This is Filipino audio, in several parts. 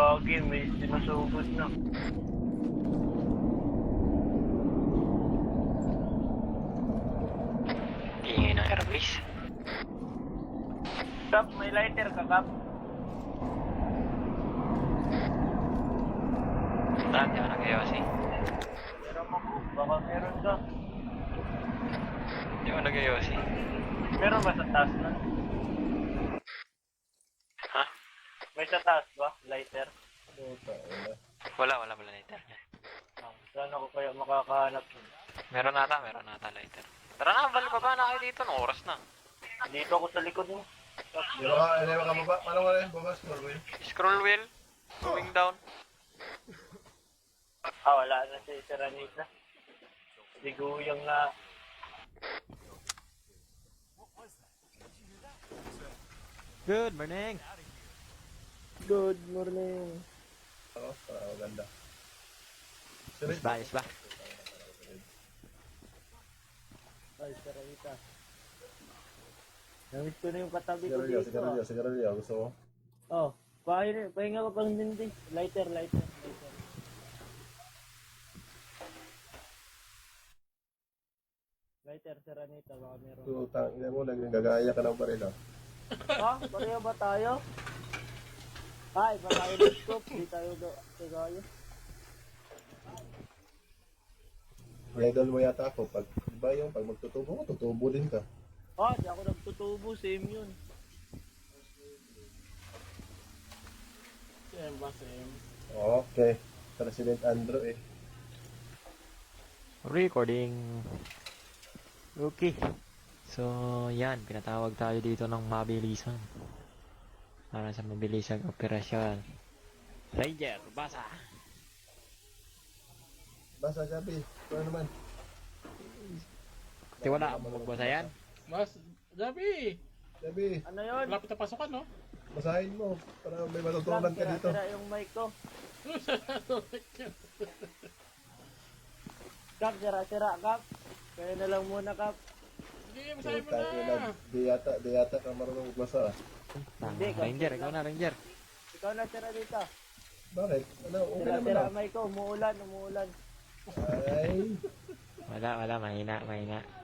Gagi, may sinusugod na. Ingay ng airbase. Kap, may lighter ka, Kap? Saan? Di ako nag-ayos eh. Meron ako, baka meron ka. Di ako nag-ayos eh. Meron ba sa taas na? Ha? May sa taas ba? Lighter? Wala lighter niya. Saan ako kaya makakahanap yun? Meron nata lighter. Tara na, balik pa ba na kayo dito? Nung oras na. Dito ako sa likod mo. Kap, Di ba ka baba? Paano ka rin? Baba, scroll wheel. Scroll wheel. Going down. wala na si Seranita. Siguyang na. Good morning. Good morning. Oo, para maganda. Ayos ba? Ay, Seranita. Namiss ko na yung katabi ko dito. Sigarilyo. Gusto mo? Oh, pahinga ko pang hindi. Lighter. Lighter, Seranita, baka meron. Tutang, ina mo, nagagaya ka ng baril ah. Pareho ba tayo? Ay, ba tayo ng scope? Di tayo kagaya. Idol mo yata ako. Pag, diba yung pag magtutubo ko, tutubo din ka. Di ako nagtutubo. Same yun. Same ba, same? Okay. President Andrew eh. Recording. Okay. So, yan. Pinatawag tayo dito ng mabilisan. Para sa mabilisang operasyon. Ranger, basa! Basa, Gabi. Ano naman? Kasi wala mo magbasa yan. Mas, Gabi, Gabi, Ano yun? malapit na pasukan, no? basahin mo. Para may matutunan ka dito. Sira yung mic ko. Kap, sira, Kap. Kaya na lang muna, Kap. Sige, masahin mo Tangina, na. di yata ka marunong magbasa ah. Hindi, Ranger, ikaw na, Ranger. Ikaw na, sira dito. Bakit? Ano? Okay naman Sira ah. mic ko. Umuulan. Ay, Wala, mahina.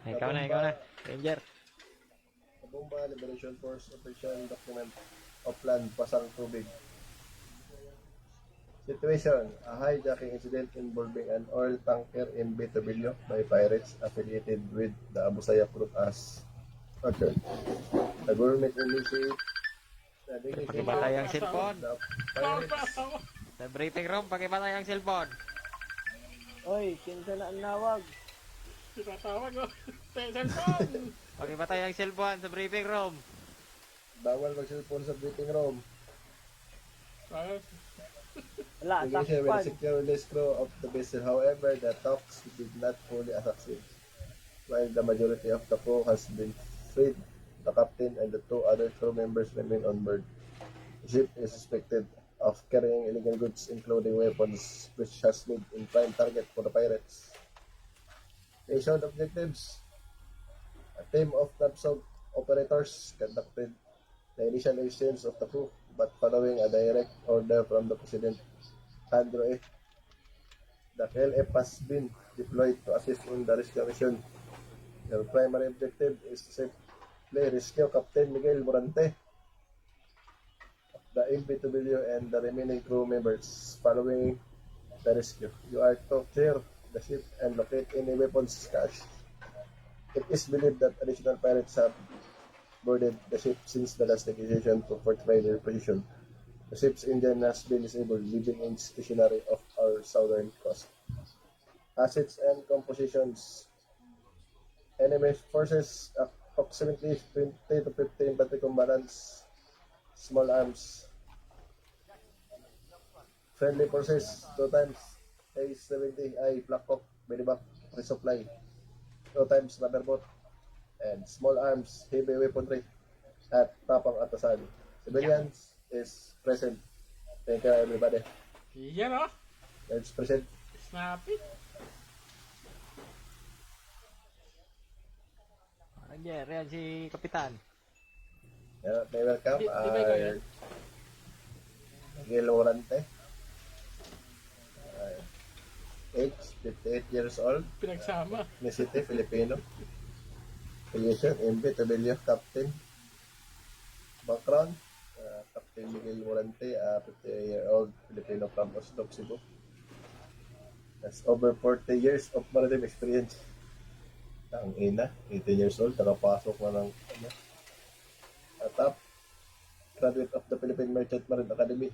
Ikaw na, Ranger. Bomba Liberation Force Operation Document of Land Pasang Tubig. Situation: a hijacking incident involving an oil tanker in Betobilio by pirates affiliated with the Abu Sayyaf group as okay. The government initiated Pakibatay ang cellphone. the pirates. Sa briefing room, pakibatay ang cellphone. Oy, kinsa na ang nawag? Tinatawag, no? Cellphone! Pakibatay ang cellphone sa briefing room. Bawal mag-cellphone sa briefing room. Wala, Negotiation with the takpan. secure release crew of the vessel. However, the talks did not fully succeed. While the majority of the crew has been freed, the captain and the two other crew members remain on board. The ship is suspected of carrying illegal goods, including weapons, which has made in prime target for the pirates. Mission objectives: a team of NAPSOG operators conducted the initial exchange of the crew, but following a direct order from the President Andrew A. The KLF has been deployed to assist in the rescue mission. Their primary objective is to safely rescue Captain Miguel Morante of the MV-Tubilio and the remaining crew members. Following the rescue, you are to clear the ship and locate any weapons cached. It is believed that additional pirates have boarded the ship since the last negotiation to fortify their position. The ship's engine has been disabled, leaving it stationary off our southern coast. Assets and compositions: enemy forces approximately 20 to 15 infantry combatants, small arms. Friendly forces 2 times A-70I Black Hawk Medivac resupply, 2 times rubber boat, and small arms heavy weaponry at Tapang Atasan. Civilians is present. Thank you everybody. Yan, no? Let's present. Snappy. Ranger, yan si Kapitan. May welcome. Di ba ikaw yan? Miguel Morante. Age, 58 years old. Pinagsama. Ethnicity, Filipino. Position, MB Tabelio, Captain. Background, Captain Miguel Morante, 50-year-old Filipino from Oslob, Cebu. That's over 40 years of maritime experience. Ang ina, 18 years old, nakapasok na ng top graduate of the Philippine Merchant Marine Academy.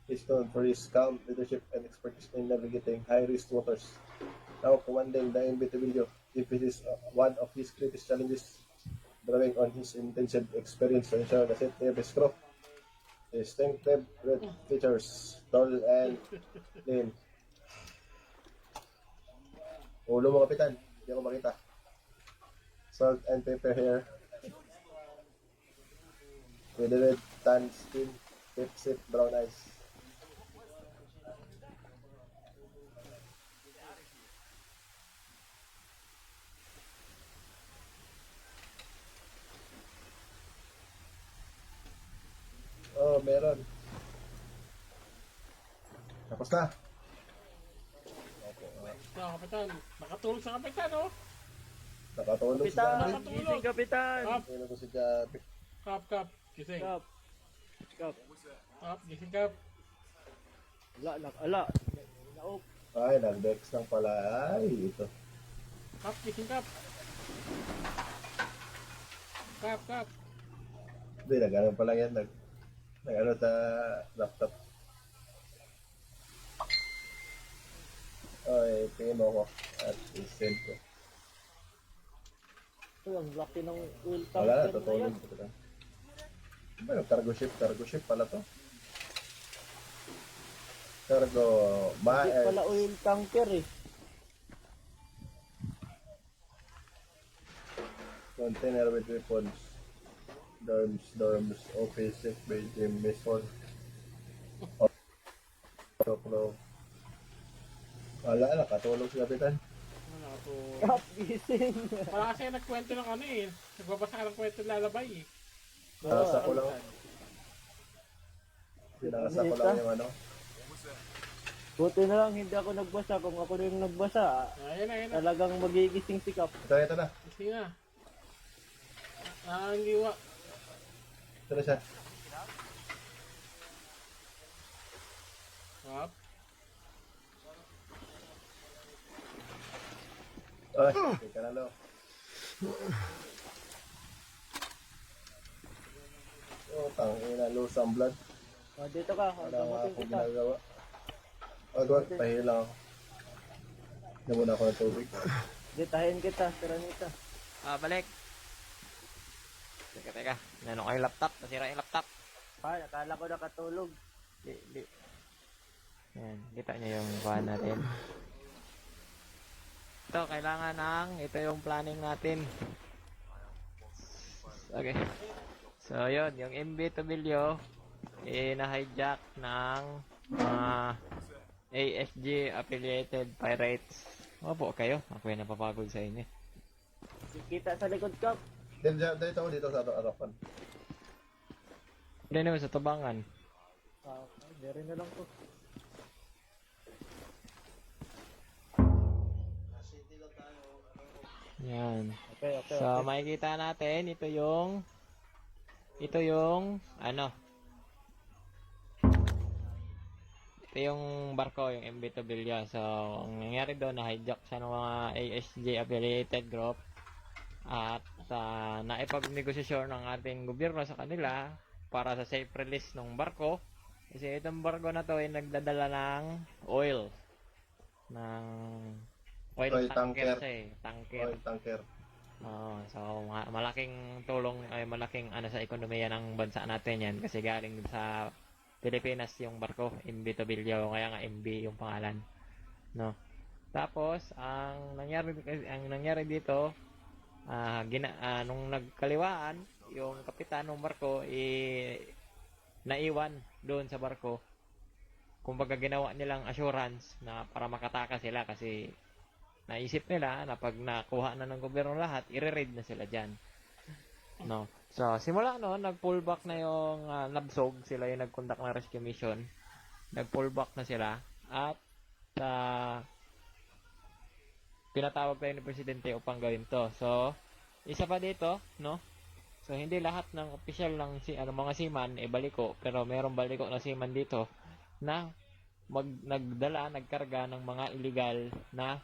He's known for his calm leadership and expertise in navigating high-risk waters. Now commanding the MV Tebilio, he faces one of his greatest challenges, drawing on his intensive experience to ensure the safety of his crew. Distinctive red features, tall and lean. Ulo mo, kapitan. Hindi ako makita. Salt and pepper hair. With the red tan skin, deep set brown eyes. Oh, meron. Tapos na. Kapitan. Nakatulog sa kapitan, oh. Nakatulog si Kapitan! Jeffrey. Gising, Kapitan! Kap, Ayun ako si Jeffrey. kap. Gising. Kap. Kap. Kap, gising kap. Ala. Naop. Ay, nag-dex lang pala. Ay, ito. Kap, gising kap. Kap. Hindi, nag-ano pala yan. Nag-ano sa laptop. Ay, tingin mo ko. At i-send ko. Ito, ang laki ng oil Wala na, tanker na tutulog. yan. Ano, cargo ship pala to. Cargo, Hindi pala oil tanker eh. container with weapons. Dorms, office, bedroom, mission. Pro. Wala na, katulog si Kapitan. Nakatulog. Kap, gising. Wala kasi nagkwento ng ano eh. Nagbabasa ka ng kwento ng lalabay eh. Nasa ko lang. Pinangasa ko lang yung ano. Buti na lang hindi ako nagbasa. Kung ako rin nagbasa, Ayun na. talagang magigising si Kap. Ito na. Gising na. Nangangiwa. Ito na siya. Kap. Ay, teka na lo. Oh, tangina, lose some blood. Dito ka, Wala nga tamutin akong kita. ginagawa. Wag, pahilang ako. Hindi muna ako ng tubig. Ditahin kita, Serenita. Balik. Teka. Nano ko yung laptop. Nasira yung laptop. Akala ko nakatulog. Di. Yan. Kita niyo yung kuhan natin. Ito, ito yung planning natin. Okay. So, yun. Yung MB Tobilio, na-hijack ng ASG affiliated pirates. Opo kayo. Ako yung napapagod sa inyo. Kita sa likod, Kap. Dito ako dito sa harapan. Hindi naman sa tabangan. Okay, rin na lang po. Yan. Okay. So, makikita natin, ito yung barko, yung MV Tobilya. So, ang nangyari doon, na-hijack siya ng mga ASG affiliated group at naipag-negosasyon ng ating gobyerno sa kanila para sa safe release ng barko. Kasi itong barko na to ay nagdadala ng oil. Oil tanker siya eh. Tanker. Oil tanker. So malaking tulong ay malaking sa ekonomiya ng bansa natin yan kasi galing sa Pilipinas yung barko, MV Tobilyo, kaya nga MV yung pangalan. No. Tapos ang nangyari dito nung nagkaliwaan yung kapitan ng barko naiwan doon sa barko. Kumbaga ginawa nilang assurance na para makatakas sila kasi naisip nila na pag nakuha na ng gobyerno lahat, i-raid na sila dyan. No. So, simula noon, nag-pull back na yung Nabsog. Sila yung nag-conduct ng rescue mission. Nag-pull back na sila. At pinatawag tayo ni Presidente upang gawin to. So, isa pa dito, no? So, hindi lahat ng official ng mga seaman baliko, pero merong baliko na seaman dito na nagkarga ng mga illegal na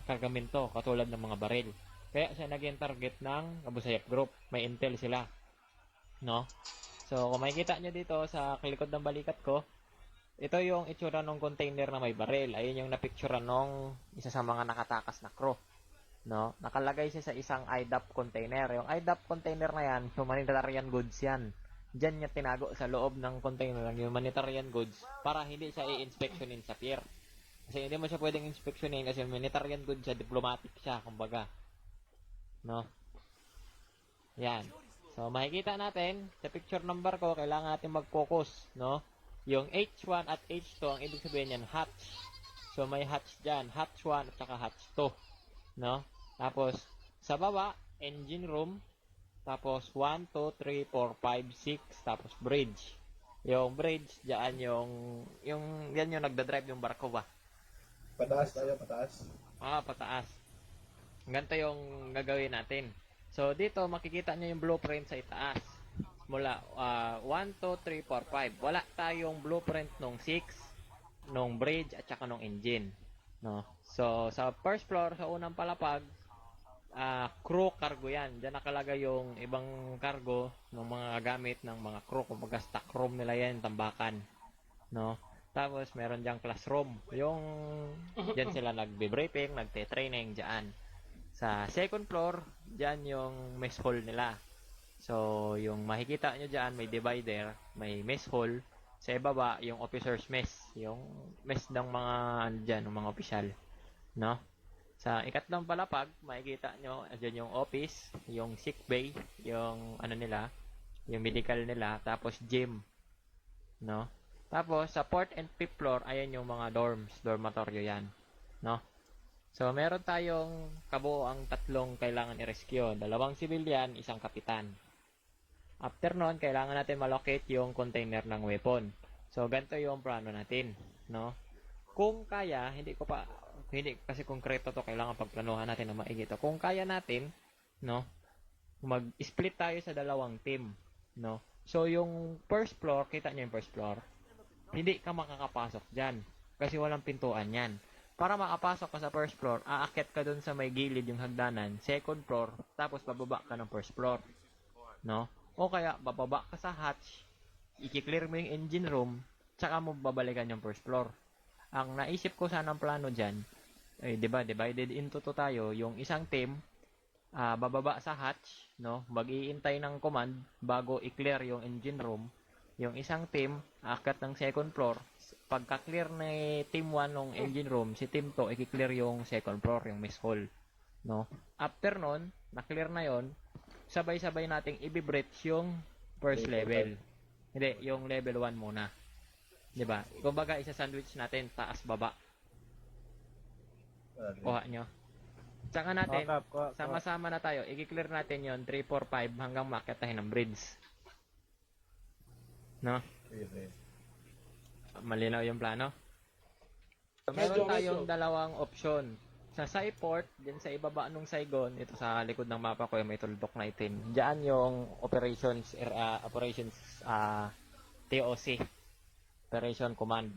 kargamento katulad ng mga baril. Kaya siya naging target ng Abu Sayyaf Group. May intel sila, no? So, kung makikita nyo dito sa likod ng balikat ko, ito yung itsura ng container na may baril. Ayun yung napicturean ng isa sa mga nakatakas na crew. No? Nakalagay siya sa isang IDAP container. Yung IDAP container na yan, humanitarian goods yan. Diyan niya tinago sa loob ng container ng humanitarian goods para hindi siya i-inspectionin sa pier. Kasi hindi mo siya pwedeng inspectionin kasi humanitarian goods siya, diplomatic siya, kumbaga. No? Yan. So, makikita natin, sa picture number ko, kailangan natin mag-focus, no? Yung H1 at H2, ang ibig sabihin yan, hatch. So, may hatch dyan, hatch 1 at saka hatch 2, no? Tapos, sa baba, engine room. Tapos, 1, 2, 3, 4, 5, 6. Tapos, bridge. Yung bridge, dyan yan yung nagdadrive yung barko ba? Pataas tayo, pataas. Pataas. Ganito yung gagawin natin. So, dito, makikita nyo yung blueprint sa itaas. Mula, 1, 2, 3, 4, 5. Wala tayong blueprint nung 6, nung bridge, at saka nung engine. No? So, sa first floor, sa unang palapag, crew cargo yan. Diyan nakalagay yung ibang cargo ng mga gamit ng mga crew. Kumbaga stock room nila yan, tambakan. No? Tapos, meron diyang classroom. Yung, diyan sila nagbe-briefing, nagte-training dyan. Sa second floor, dyan yung mess hall nila. So, yung makikita nyo dyan, may divider, may mess hall. Sa ibaba, yung officer's mess. Yung mess ng mga, dyan, ng mga opisyal. No? Sa ikatlong palapag, makikita nyo, dyan yung office, yung sick bay, yung ano nila, yung medical nila, tapos gym. No? Tapos, sa fourth and fifth floor, ayan yung mga dorms, dormitorio yan. No? So, meron tayong kabuoang tatlong kailangan i-rescue. 2 civilian, 1 kapitan. After nun, kailangan natin malocate yung container ng weapon. So, ganito yung plano natin. No? Kung kaya, hindi kasi konkreto to, kailangan pagplanuhan natin na maigi to. Kung kaya natin, no, mag-split tayo sa 2 team. No? So, yung first floor, kita nyo yung first floor, hindi ka makakapasok dyan. Kasi walang pintuan yan. Para makapasok ka sa first floor, aakyat ka dun sa may gilid yung hagdanan, second floor, tapos bababa ka ng first floor. No? O kaya, bababa ka sa hatch, i-clear mo yung engine room, tsaka mo babalikan yung first floor. Ang naisip ko sanang plano dyan, diba, divided into 2 tayo, yung isang team, bababa sa hatch, no? Mag-iintay ng command bago i-clear yung engine room. Yung isang team, aakyat ng second floor, pagka-clear ni team 1 ng engine room, si team 2, i-clear yung second floor, yung mess hall. No? After nun, na-clear na yon, sabay-sabay nating i-breach yung first level. Hindi, yung level 1 muna. 'Di ba? Kumbaga, isa-sandwich natin taas baba. Kuha nyo. Tsaka natin, sama-sama na tayo. I-clear natin yon 3, 4, 5 hanggang makita tayo ng bridge. No? Okay. Malinaw yung plano? Meron tayong 2 option. Sa Skyport, din sa ibaba nung Saigon, ito sa likod ng mapa ko yung may tuldok na itim. Diyan yung operations TOC. Operation Command.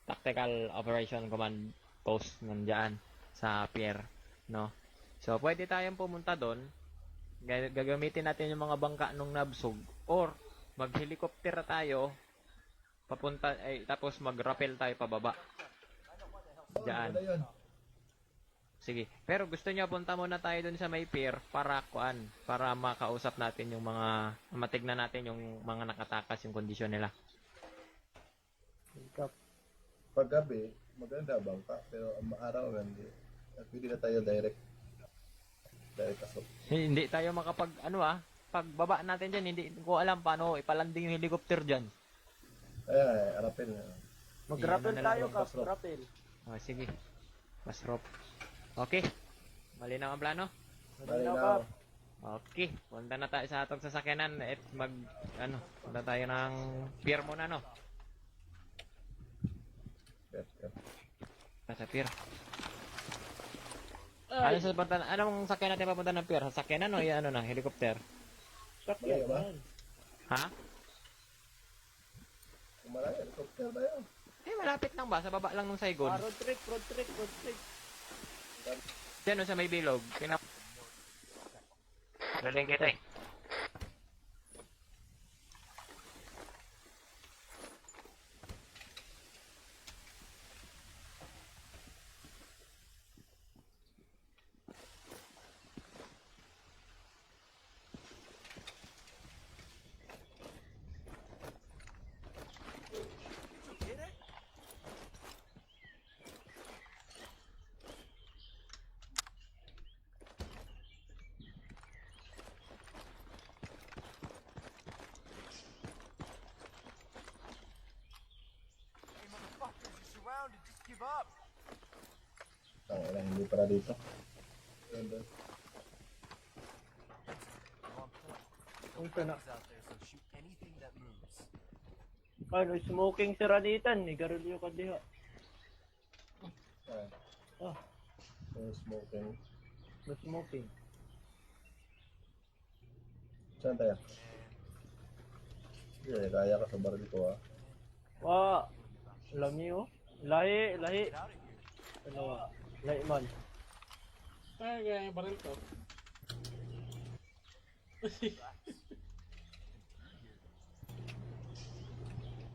Tactical Operation Command Post nandiyan sa pier, no? So, pwede tayong pumunta doon. Gagamitin natin yung mga bangka nung Nabsug or mag-helicopter tayo papunta tapos mag-rappel tayo pababa. Diyan. Sige. Pero gusto niyo punta muna tayo dun sa may pier para makausap natin yung mga matignan natin yung mga nakatakas yung kondisyon nila. Pag gabi, maganda bangka, pero ang maaraw hindi. Pwede na tayo direct pasok. Hindi tayo pagbaba natin dyan, hindi ko alam paano ipalanding yung helicopter dyan. Arapin na. Mag-rappel tayo, Kap. Rappel. Okay, punta na tayo sa atong sasakyanan at punta tayo ng pier muna, no? Yep, yep. Sa pier. Ay, Anong sakyan natin papunta ng pier? Sasakyanan o yung helicopter? Malayo ba? Ha? Kung malayo, helicopter ba yun? Malapit lang ba? Sa baba lang ng Saigon. Road trip, road trip, road trip. Diyan, no, sa may bilog. Galing kita eh. Tangina, hindi para dito. Yun doon. Ano, smoking siraditan, ni Garilio ka diha. Ah. Ah, No smoking. no smoking. Saan tayo? Hindi, kaya ka sa baril ko ah. Wa, alam niyo, lahi. Ano, lahi man. ay, gaya yung baril ko.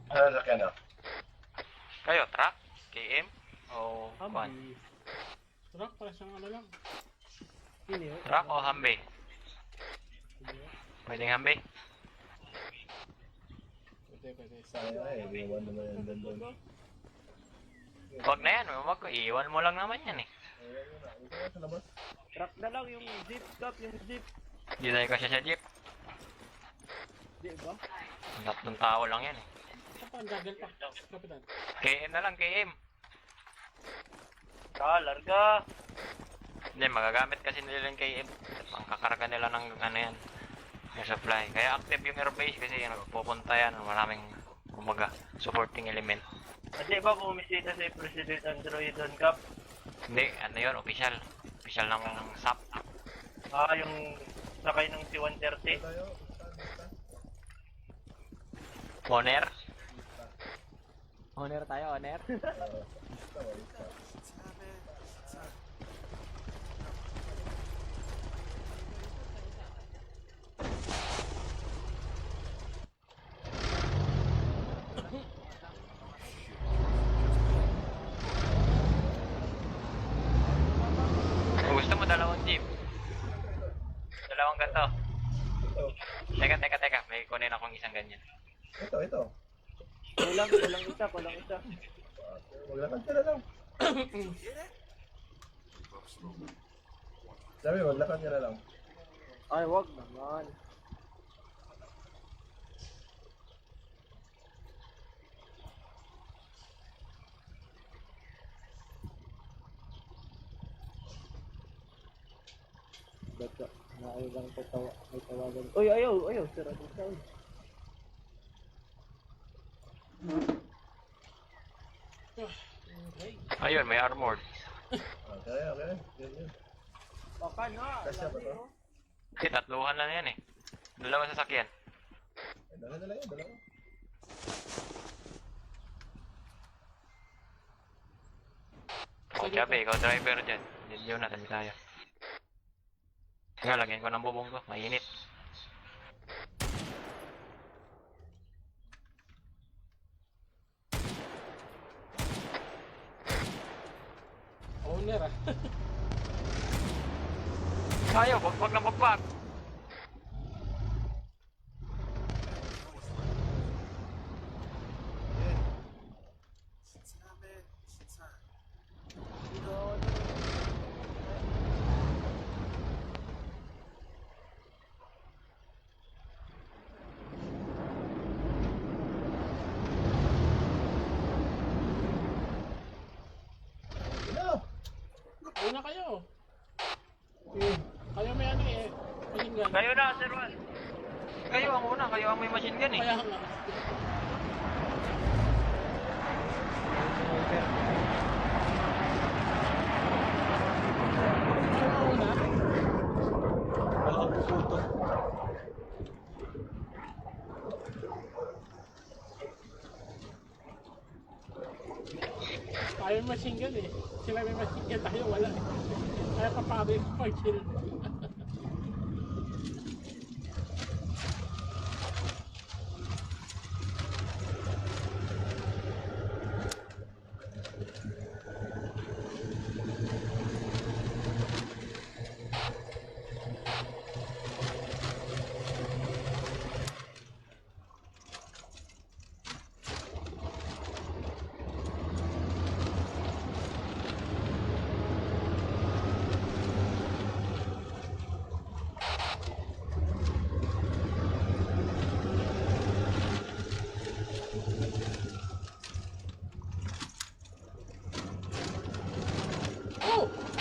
Ano sa kanya? Kayo, truck? KM? O kwan? Hambi. Truck, para siyang ano lang. Ini, Truck o Humvee? Pwedeng Humvee? Pwede. Sayang eh, iwan naman yan doon. Huwag na yan, huwag ko. Iwan mo lang naman yan eh. Ayun yun na, ito na sa labas. truck na lang yung jeep cap, yung jeep. Hindi tayo kasi sa jeep. Di ba? Tatlong tao lang yan eh. Saan pa ang juggle pa? Kapitan. KM na lang, KM. Larga. Hindi, magagamit kasi nila yung KM. Ang kakarga nila ng ano yan. Yung supply. Kaya active yung airbase kasi yan, pupunta yan. Maraming, kumbaga, supporting element. Hindi ba bumisita si President Androidon Cup? Hindi, ano yun, official. Official ng SAP. Ah, yung sakay ng C-130. Tayo, basta. Honor. Honor tayo, honor. Basta. Kung gusto mo, dalawang jeep. Dalawang ganito. Teka. May kunin akong isang ganyan. Ito. Kulang isa. Maglakad ka na lang. Sabi, maglakad ka na lang. Ay, wag naman. Basta, nailang may tawagan. Uy, ayaw, sira din sa Okay. Ayun, may armored. Okay. Yan. Baka na. Kasya ba to? Kasi tatluhan lang yan eh. Dalawang sasakyan. Dala yan, dalawa. O, Chabe, ikaw driver dyan. Yun na, tabi tayo. Nga, lagyan ko ng bubong ko. Mainit. Owner ah. Ayaw, wag na magbag. Una kayo. Kayo may ano eh. machine gun. Kayo na, Sir Juan. Kayo ang una, kayo ang may machine gun eh. Kaya nga. Ano na? Tayo may machine gun eh. Sila may machine gun, tayo wala eh. Kaya papado yung pag-chill.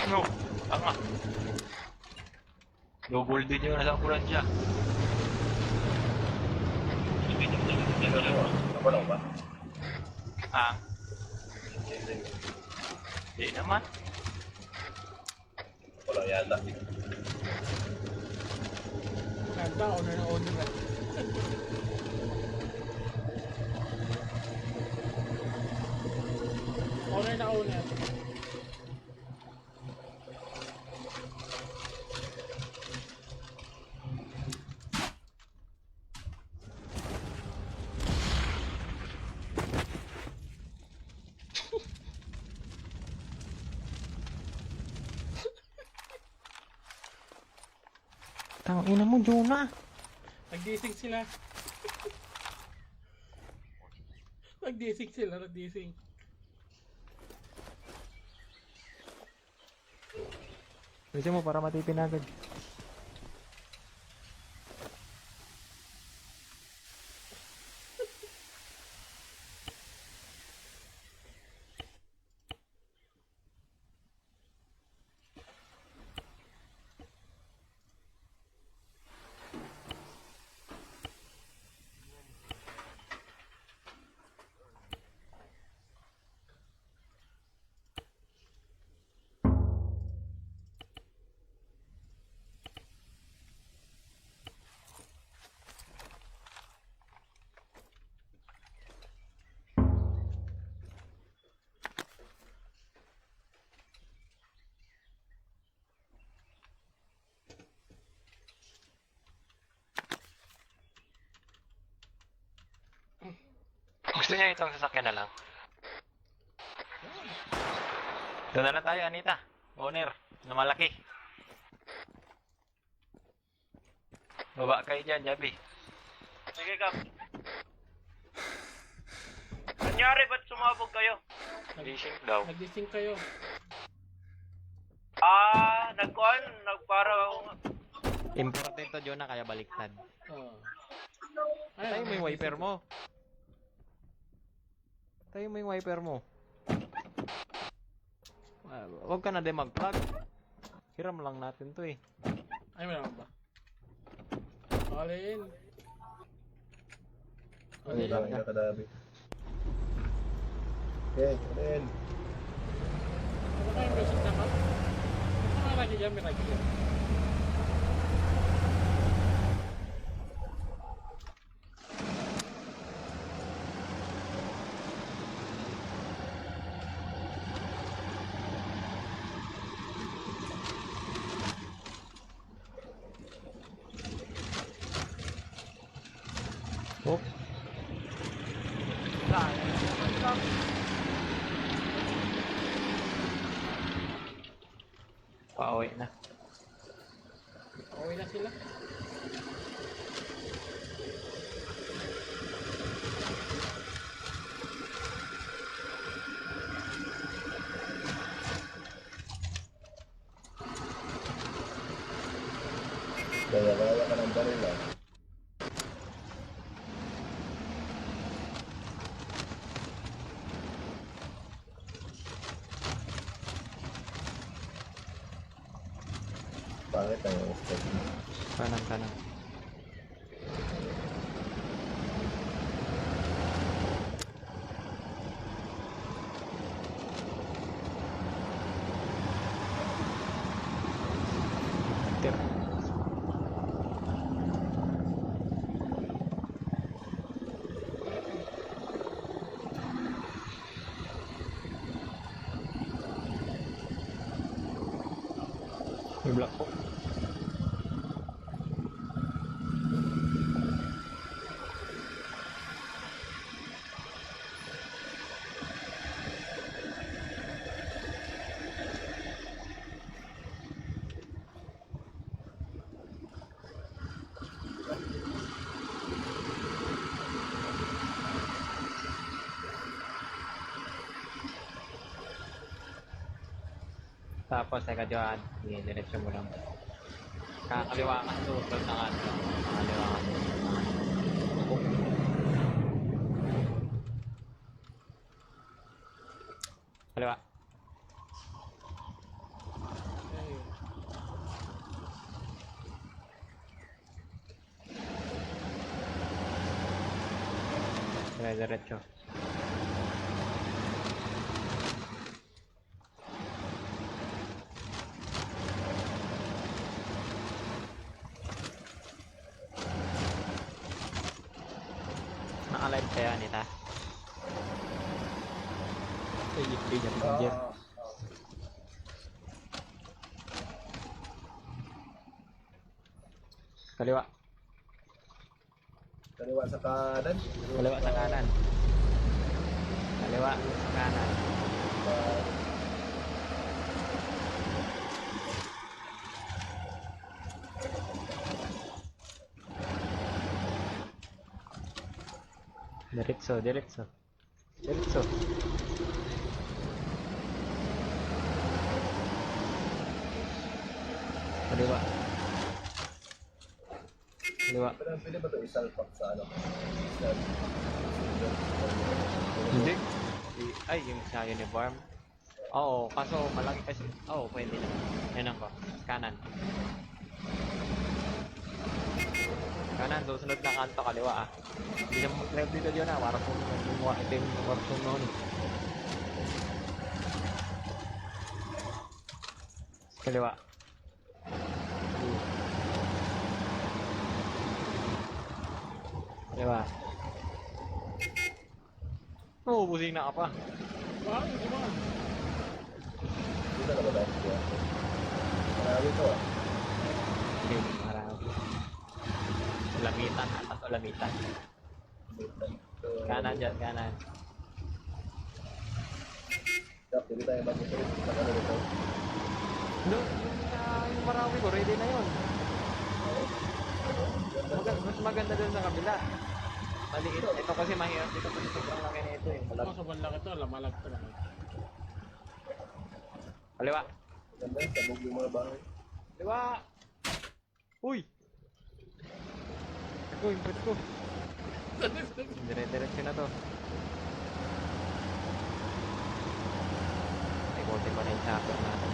No, tanga. Double din yung nasa ambulansya. Ako lang ba? Ah. Di naman. Wala yata. Ganda, owner na owner na. Owner na owner. Tang ina mo, Jonah. Nag-desync sila. Nag-desync sila, nag-desync. Gusto mo para matipin agad. Gusto niya itong sasakyan na lang. Doon na lang tayo, Anita. Owner, na malaki. Baba kayo dyan, Jabi. Sige, Kap. Nangyari, ba't sumabog kayo? Leasing daw. Nag-desync kayo. Nagparang... Importante to, Jonah, kaya baliktad. Oh. Tayo mo yung wiper mo. Tayo mo yung wiper mo. Huwag ka na din mag-plug. Hiram lang natin to eh. Ay, wala ba? All in. All Ang in. dami na kadami. Okay, then. Ano kayong basic na ka? Ano ka lagi dyan? May lagi dyan. Oh. Pauwi na. Okay na sila. Gaya-gaya ka ng baril ah. Pangit ang step. Kanan, kanan. Tip. May block po. Tapos, teka dyan. Sige, diretso mo lang. Kakaliwa ka, susunod na nga. Kakaliwa ka. Kaliwa. Ayun. Diretso. Naka-live kaya nita? Hindi niya pinagyan. Kaliwa. Kaliwa sa kanan. Kaliwa sa kanan. Kaliwa sa kanan. Diretso, diretso. Diretso. Kaliwa. Kaliwa. Pwede ba ito isalpak sa ano? Hindi. Ay, yung sa uniform. Oo, kaso malaki kasi. Oo, pwede na. Yan ako. Kanan. Kanan, susunod na kanto, kaliwa ah. Hindi naman mag-live dito dyan ah. Para po yung mga itim yung workshop noon. Kaliwa. Kaliwa. Oo, busing na ka pa. Bakit? Di ba? Dito na ba tayo siya? Marami ito ah. Okay, marami. Lamitan, atas o lamitan. Kanan dyan, kanan. Kap, hindi tayo mag-ito. Sa kanan ito. Doon, yung Marawi ko, ready na yun. Mas maganda doon sa kabila. Maliit. Ito kasi mahirap dito kasi sobrang laki na ito eh. Ako Malag. sa banlang ito, lamalag ito lang. Kaliwa. Ganda, sabog yung mga bahay. Kaliwa! Uy! Ito, impet ko. Dire-diretso na to. Ay, konti pa na yung chopper natin.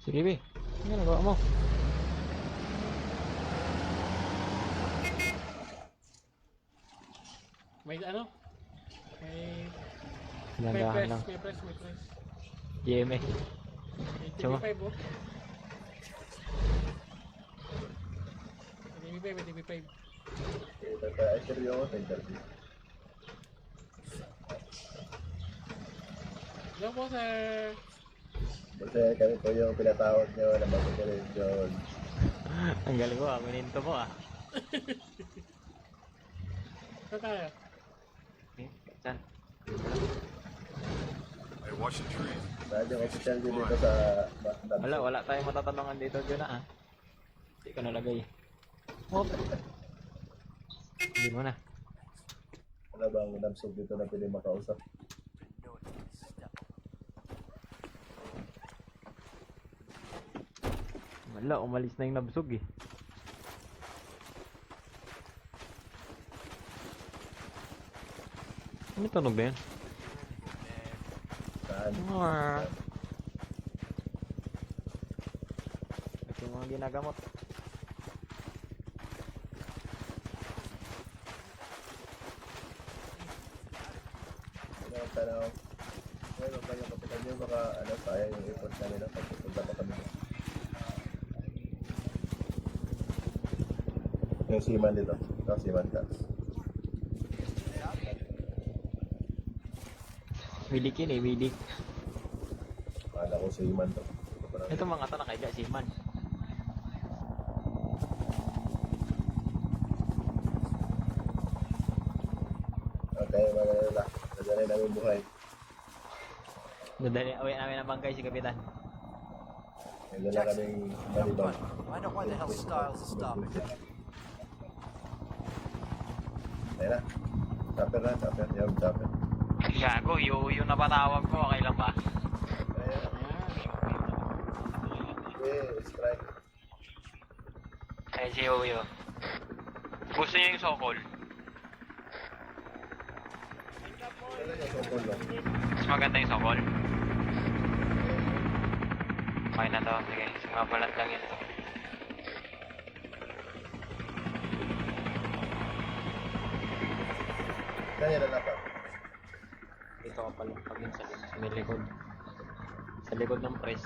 Sige, Bi. Ano nagawa mo? May ano? May Dahan-dahan lang. may press. GMA. May Tsaka. TV5 oh. May TV5. Ito tayo, ay seryoso, interview. Hello po, sir. Kasi kami po yung pinatawag nyo na mag-operation. Ang galing mo ah. Mininto mo ah. Saan tayo? Okay, saan? Hey, watch the trees. Saan yung official nyo dito sa... Wala tayong matatanungan dito dyan ah. Hindi ko nalagay. Oh. Hindi mo na. Wala bang nabsog dito na pwede makausap? Wala, umalis na yung nabsog eh. Ano tunog na yan? Saan? Ito yung mga ginagamot. Ano ang tanaw? Ngayon, kayo kapitan nyo, baka ano, sayang yung effort kanina pag pupunta pa kami. Yung seaman dito. Ikaw, seaman ka. Wilik yun eh, wilik. Akala ko seaman to. Ito mga to nakaiga si Man. Okay, magalala. Nadali namin buhay. Dadali, away namin ang bangkay si Kapitan. May dala kaming malibang. Find out why the hell Styles is stopping. Ayun na. Chopper na, chopper. Yung chopper. Gago, yung napatawag ko, okay lang ba? Ayun. Strike. Ayun si Yoyo. Gusto niya yung Sokol. Dala yung sokol lang. Mas maganda yung Sokol. Okay na to, sige. Sumabalat lang yun. Kaya na dapat. Dito ka pala pag yun sa may likod. Sa likod ng press.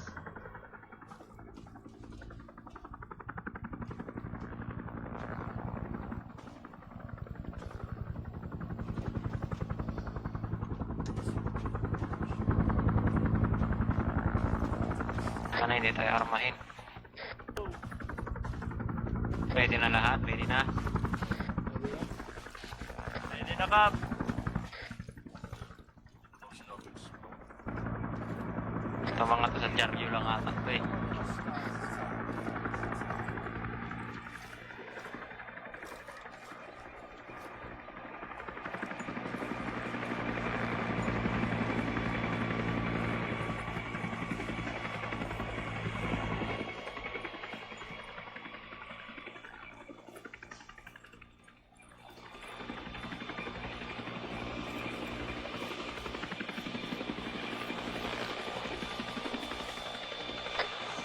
Sana hindi tayo armahin. Ready na lahat? Ready na? Ready na, Kap! Ito mga to sa Jaryo lang ata to eh.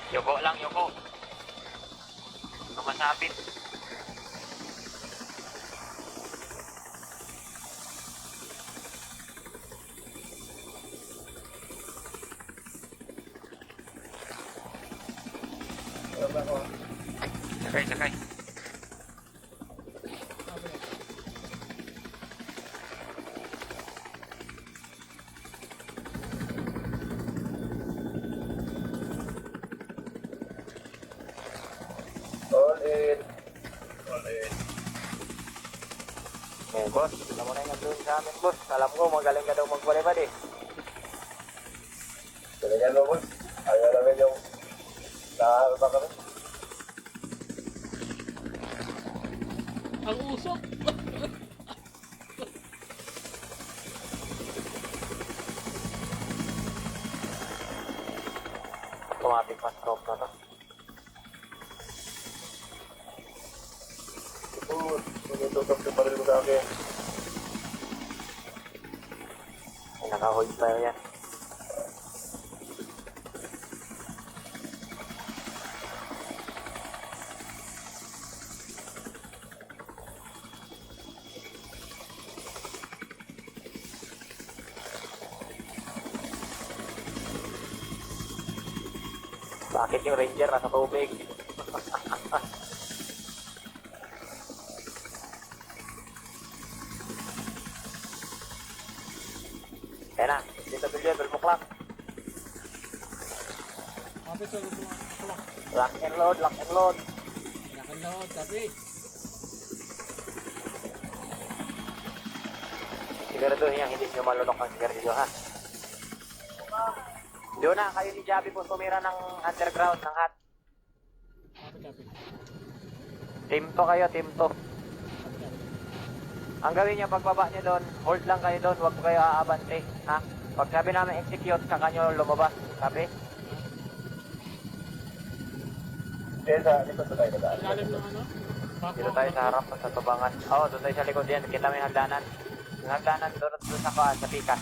Yoko lang, Yoko. Huwag masapit. Wala ba ako? Sakay, sakay. All in. All in. Eh, boss, alam mo na yung nandun sa amin, boss. Alam ko, magaling ka daw mag-volleyball eh. Ganyan mo, boss. Ayaw namin yung ba kami? Ang usok. Automatic pa stroke na to. Good. Tumitutok yung baril mo sa akin. Ay, naka-hold tayo yan. Bakit yung ranger nasa tubig? Kaya na, dito bilyo, bulmuklak. Sabi sa lupa. Lock and load, lock and load. Nakalaot, sabi. Siguraduhin yung hindi nyo malunok ang sigarilyo, ha? Doon na, kayo ni Javi po tumira ng underground, ng hot. Sabi, sabi. Team 2 kayo, team 2. Ang gawin nyo, pagbaba nyo doon, hold lang kayo doon, huwag kayo aabante, ha? Pag sabi namin execute, saka nyo lumabas, sabi? Kaya sa likod na tayo nadaan. Ilalim ng ano? Dito tayo sa harap, sa tubangan. Oo, doon tayo sa likod yan, kita mo yung hagdanan. Yung hagdanan doon sa kuan, sa pikas.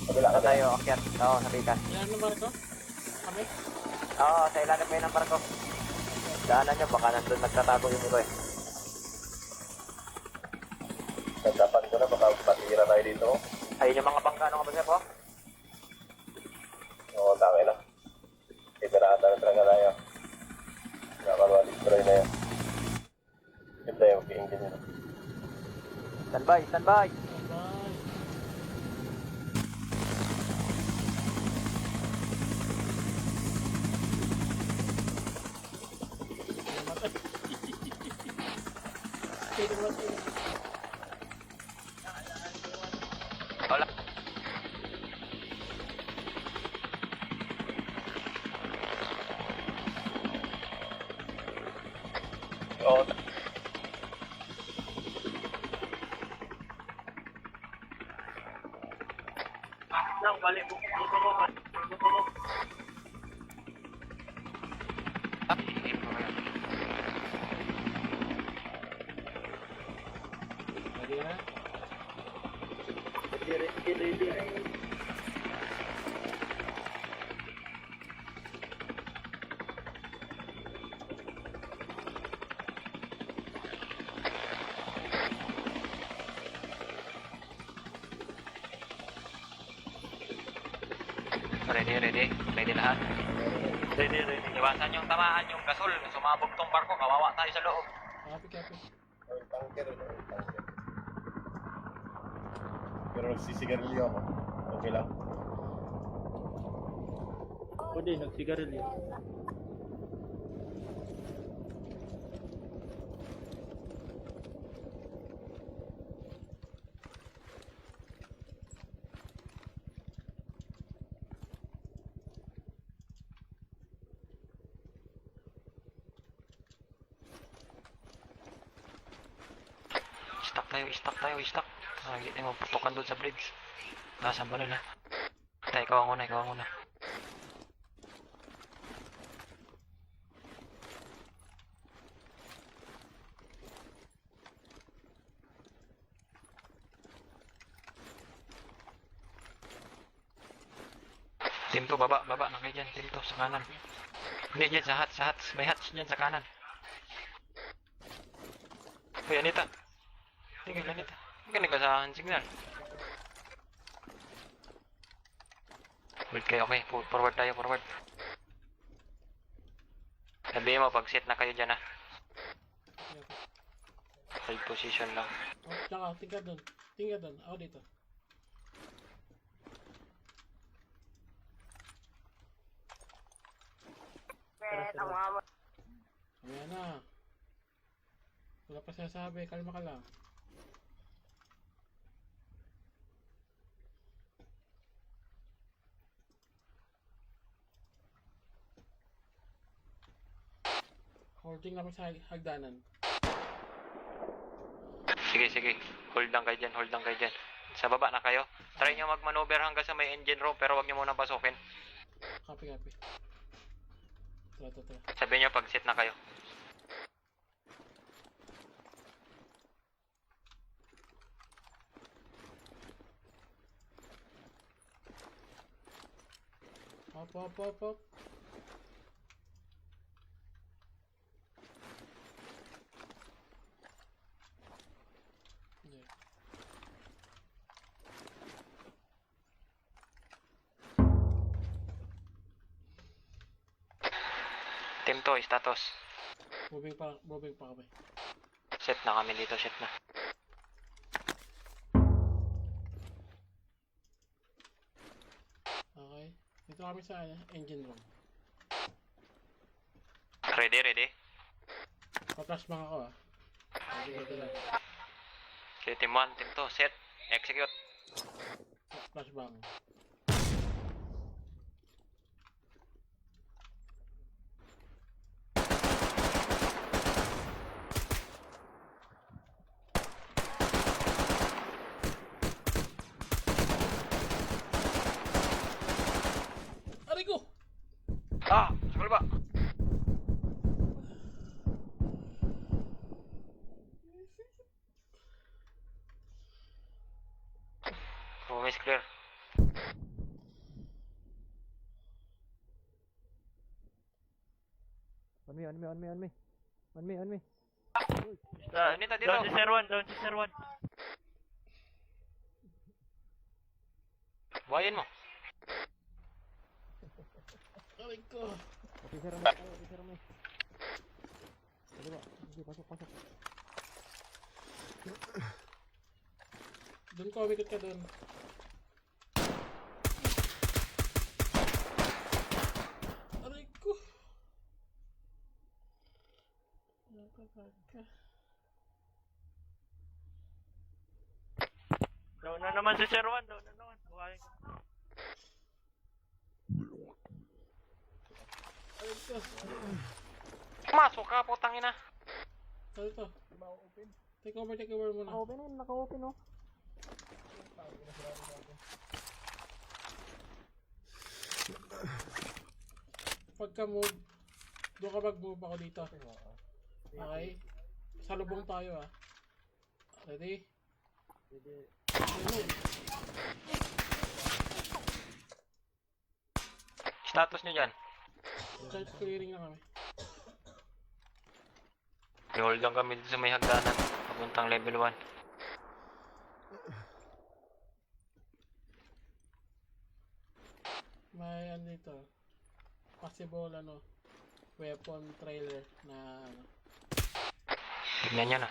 Kabila Doon ka tayo. tayo, akyat. Oo, sa pikas. Ilalim ng barko? Kami? Oo, sa ilalim kayo ng barko. Daanan nyo, baka nandun nagtatago yung iba eh. Nagdapan ko na, baka patira tayo dito. Ayun yung mga bangka, ano nga ba siya po? Oo, tangin na. Itinaan na talaga tayo. Nakakaluwa-destroy na yan. Ito tayo, mag-i-engine yun. Standby, standby! Bye. Namatay. Sino ba sino? Wala. Oo, Ready na? Ready, ready. Ready lahat. ready, ready. Iwasan yung tamaan yung gasol. Sumabog tong barko, kawawa tayo sa loob. Copy, copy. Oil tanker, oil tanker. Pero nagsisigarilyo ako. Okay lang. Ako din, nagsigarilyo. Stop tayo, stop. Hindi tayo maputukan doon sa bridge. Nasaan ba nila? Tayo, ikaw ang una, ikaw ang una. Team 2, baba na kayo dyan. Team 2, sa kanan. Hindi, dyan, sa hats. May hats dyan, sa kanan. Uy, Anita. Tingnan, Anita. Hindi ka sa signal. Hold kayo, okay. Forward tayo, forward. Sabihin mo, pag set na kayo dyan, ha. Hold position lang. Oh, tsaka, tingka doon. Tingka doon. Ako dito. Ayan na. Wala pa sinasabi. Kalma ka lang. Holding namin sa hagdanan. Sige. Hold lang kayo dyan, hold lang kayo dyan. Sa baba na kayo. Try nyo mag-maneuver hanggang sa may engine room, pero wag nyo munang pasukin. Copy. Tara. Sabihin nyo pag set na kayo. Hop. Yeah. Team 2, status. Moving pa kami. Set na kami dito, set na. Okay. Dito kami sa engine room. Ready? Pa-flashbang ako ah. Ready lang. Okay, team 1, team 2, set. Execute. Flashbang. Sa kaliwa! Oh, miss clear. On me, on me, on me, on me. On me, on me. Nita, dito! Down si Sir 1, down si Sir 1. Buhayin mo. Aray ko. Officer mo, tayo, officer mo. Kaliwa, sige, pasok, pasok. Doon ka, umikot ka doon. Aray ko. Nakapag ka. Down na naman si Sir 1, down na naman. Buhayin ko. Aray ko. Masok ka, putang ina. Ano to? Take over muna. Naka-open na, naka-open oh. Pagka move, doon ka mag-move ako dito. Okay? Salubong tayo ah. Ready? Move. Status nyo dyan. Charge clearing na kami. I-hold lang kami dito sa may hagdanan. Papuntang level 1. May ano dito. Possible ano. Weapon trailer na ano. Tignan nyo na.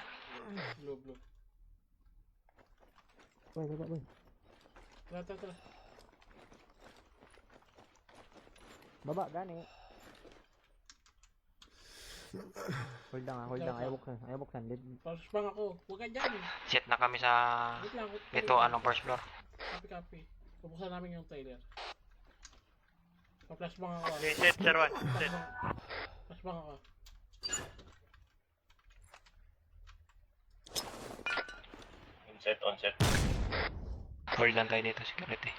Blue. Boy, baba, boy. Tara. Baba, gani. Hold lang, ayaw buksan. Tapos bang ako. Huwag ka dyan. Set na kami sa... Wait lang. Dito, anong first floor? Copy. Bubuksan namin yung trailer. Pa-flashbang ako. Set, Sir 1. Set. Flashbang ako. On set. Hold lang tayo dito, security.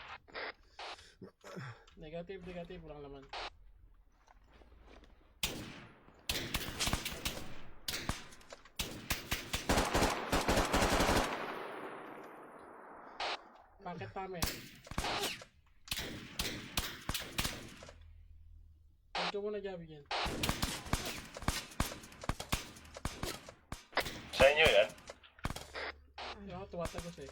Negative. Walang laman. Paket namin. Huwag ka muna Javi dyan. Sa inyo yan? Hindi ako tumatagos eh.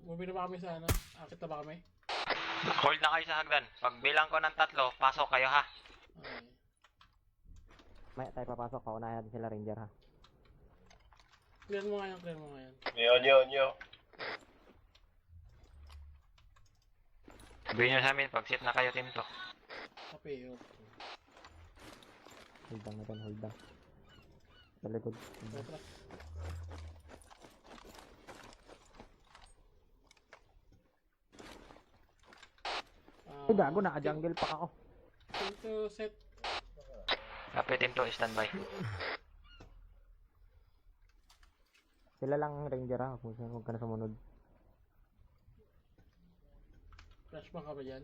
Move na ba kami sa ano? Akit na ba kami? Hold na kayo sa hagdan. Pag bilang ko ng 3, pasok kayo ha. Okay. May tayo papasok, paunahin natin sila ranger ha. Clear mo nga yan. Nyo. Sabihin nyo sa amin, pag set na kayo team to. Copy. Hold lang. Sa likod. Tara. Ay, gago, naka-jungle pa ako. Ito set. Kapit team to, standby. Sila lang ranger ha, huwag ka na sumunod. Flashbang ka ba dyan?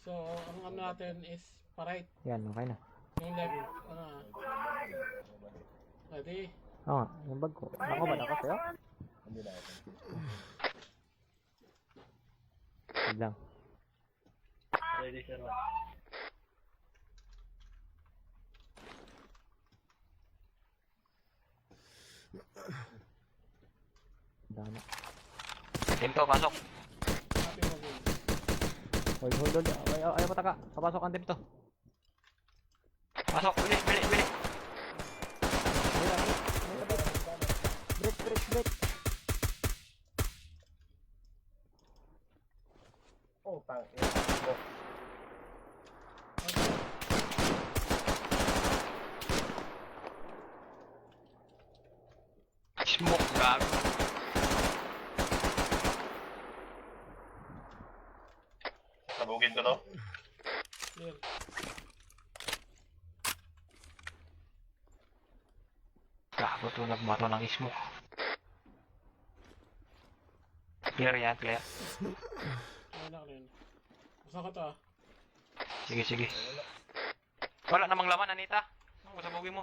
So, ang ano natin is pa-right. Yan, okay na. Yung left, ready? Oo nga, yung bag ko. Ako ba ako sa'yo? Hold lang. Ready, Sir 1. Dana. Team to, pasok. Copy mo game. Hold. Ayaw pataka. Papasok ang team to. Pasok, bili. Break. Oh, tang. Smoke, gago. Sabugin ko to. Clear. Ako to nagmato ng smoke. Clear yan, clear. Wala rin. Basta ko to ah. Sige, sige. Wala namang laman, Anita. Ako sabugin mo.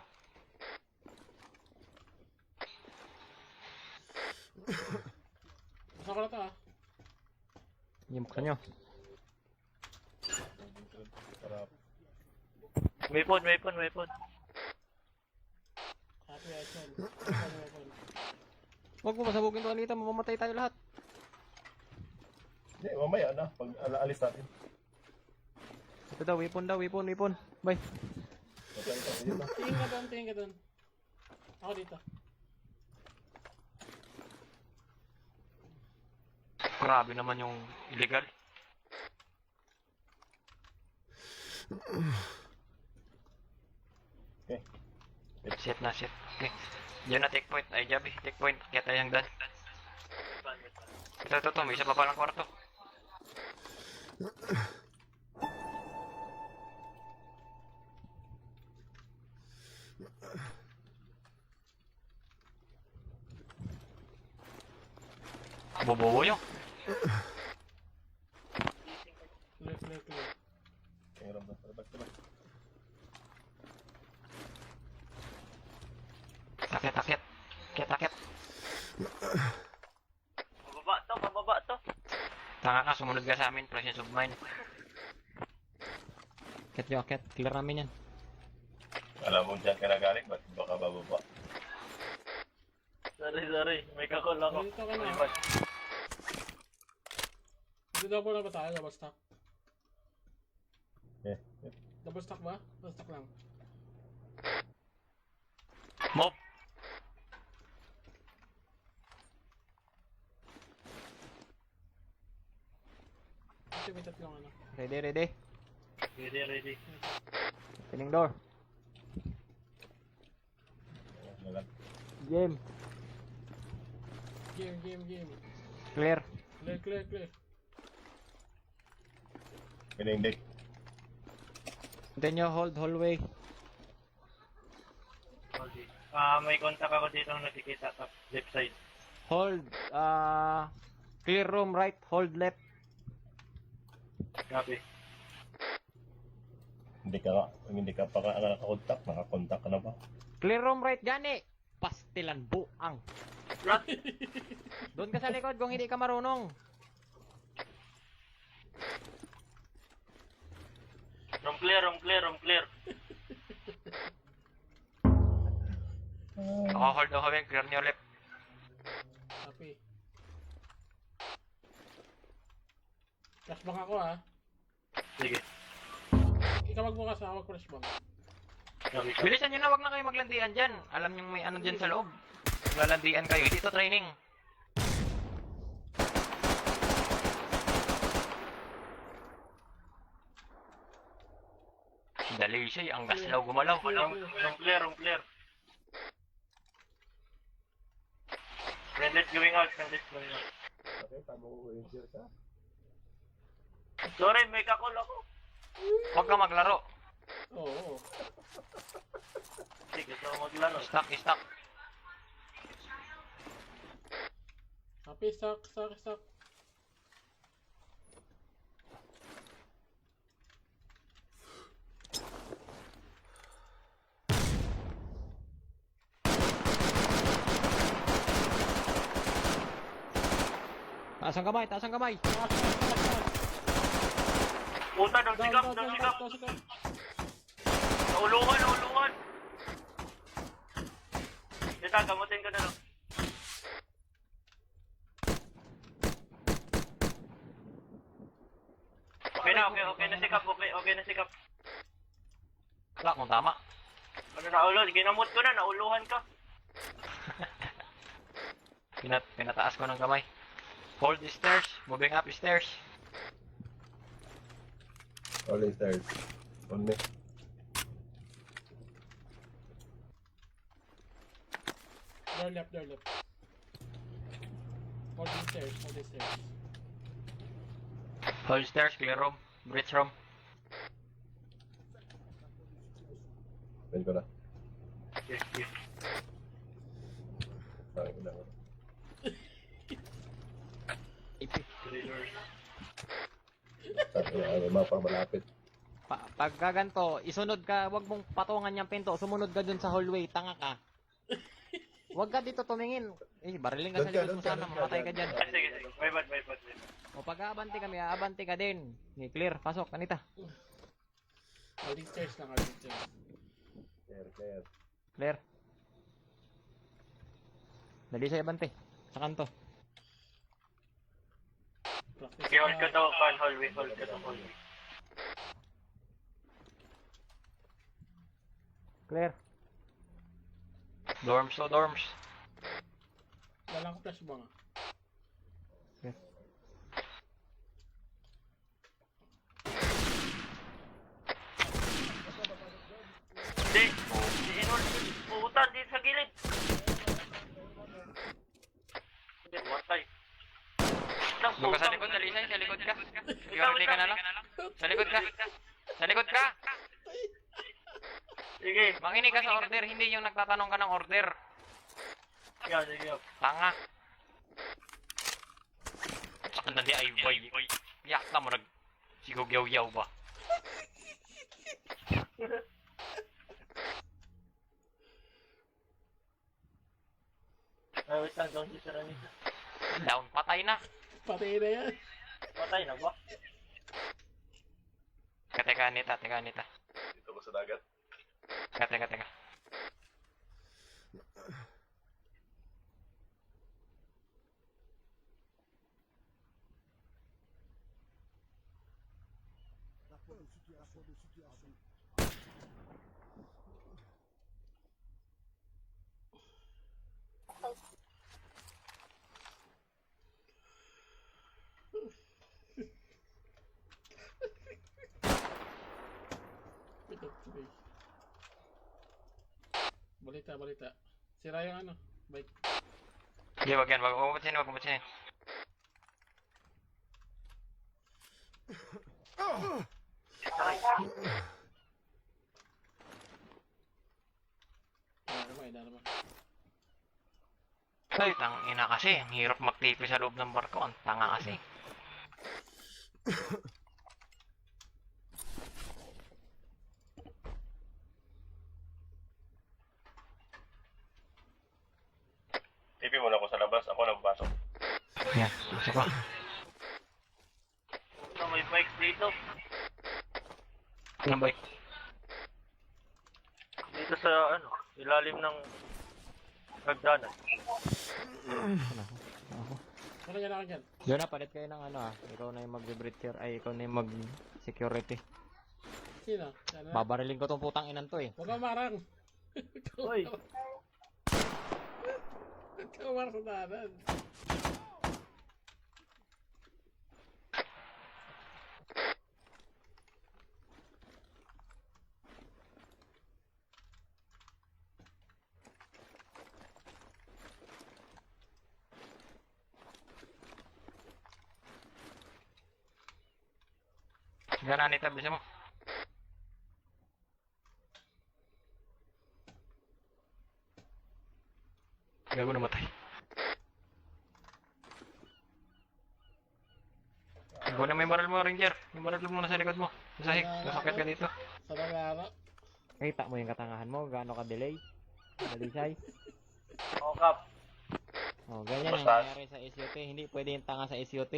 Basta ko na to ah. Yung buksan nyo. Para Weapon, weapon, weapon. Happy weapon. Happy weapon. Huwag mo pasabugin to, Anita. Mamamatay tayo lahat. hindi, mamaya na. Pag alis natin. Ito daw, weapon daw, weapon, weapon. Bye. Patay ka dito. Tingin ka doon, tingin ka doon. Ako dito. Grabe naman yung illegal. Okay. Set na, set. Okay. Diyan na take point. Ay, Jabi, take point. Kaya tayong dan. Ito, may isa pa palang kwarto. Bobobo nyo. Clear, clear, clear. Tingnan mo. Labas ka na. Takit, takit. Takit, takit. Pababa to. Tanga ka, sumunod ka sa amin. Presence of mind. Akit nyo, akit. Clear namin yan. Alam mo dyan ka na galing, ba't baka bababa? Sorry. May kakol Dito ka na. Dito double na ba tayo? Double stack? Eh, Double stack ba? Double stack lang. Mop. Kasi may tatlong ano. Ready, ready. Ready. Opening door. ano lang. Game. Game. Clear. Clear. Pinindik. Continue, hold, hallway. May contact ako dito ang nakikita sa left side. Hold, clear room right, hold left. Copy. Hindi ka pa nakakontak, nakakontak ka na ba? Clear room right, gani. Pastilan buang. Doon ka sa likod kung hindi ka marunong. Room clear. Ako hold ako kami, clear nyo left. Happy. Flashbang ako ah. Sige. Ikaw magbukas ha, wag flashbang. Bilisan nyo na, wag na kayo maglandian dyan. Alam nyo may ano dyan sa loob. Lalandian kayo, dito training. Dali siya, ang gaslaw gumalaw. Room clear. Friendly's going out. Okay, tama ko i-share ka. Sorry, may kakol ako. Huwag ka maglaro. Oo. Sige, gusto ko maglaro. Stuck. Happy, stock. Taas ang kamay. Puta, Down, sikap. Nauluhan. Dita, gamutin ko na lang. Okay na sikap. Okay na sikap. Wala kung tama. Ano naulo? Ginamot ko na, nauluhan ka. Pinataas ko ng kamay. Hold the stairs, moving up the stairs. All the stairs. On me. Door left. Hold the stairs. Hold stairs, clear room, bridge room. Pwede ko na. Yes. Tangin na. Tangin na, ano, mga malapit. Pagka ganito, isunod ka, wag mong patungan yung pinto, sumunod ka dun sa hallway, tanga ka. Wag ka dito tumingin. Barilin ka sa likod mo sana, mamatay ka dyan. Sige, sige. May bad. O pag aabanti kami, aabanti ka din. Okay, clear, pasok, kanita. Holding stairs lang, holding stairs. Clear. Clear. Dali sa'yo, abante. Sa kanto. Practice I-hold ko na. to, pan hallway, hold ko to hallway. Clear. Dorms to dorms. Walang flash ba nga? Clear. Hindi, i-hold ko. Putan dito sa gilid. Hindi, matay. Doon ka sa likod, Alisay, sa likod ka. Security ka na lang. Sa likod ka. Sa likod ka. Sige. Makinig ka sa order, hindi yung nagtatanong ka ng order. Sige. Tanga. Saan na di ay boy. Yak ka mo nag... Sigog-yaw-yaw ba? Ay, wait lang, doon si Sir Anita. Down, patay na. Patay na yan. Patay na ba? Teka, Anita. Dito ko sa dagat. Teka. Ito, sige. Balita. Sira yung ano, bike. Hindi, wag yan. Wag mapatsinin. Dalawa. Ay, tangina kasi. Ang hirap magtipi sa loob ng barko. Ang tanga kasi. Tipi mo na ako sa labas. Ako nagpasok. Yan, gusto ko. May bike dito. Anong bike? Dito sa, ilalim ng hagdanan. Ano yan ako dyan? Diyan na, palit kayo ng Ikaw na yung mag-breacher. Ay, ikaw na yung mag-security. Sino? Sana? Babariling ko tong putang inan to eh. Huwag kang marang. Hoy. Huwag kang marang sa danan. Diyan na, Anita, bisa mo. Gago namatay. Gago na may barrel mo, Ranger. Yung barrel mo na sa likod mo. Nasahik, nasakit ka dito. Sa nangara. Kita mo yung katangahan mo, gaano ka-delay. Dalisay. O, Kap. Oh, ganyan ang nangyayari sa SUT. Hindi pwede yung tanga sa SUT.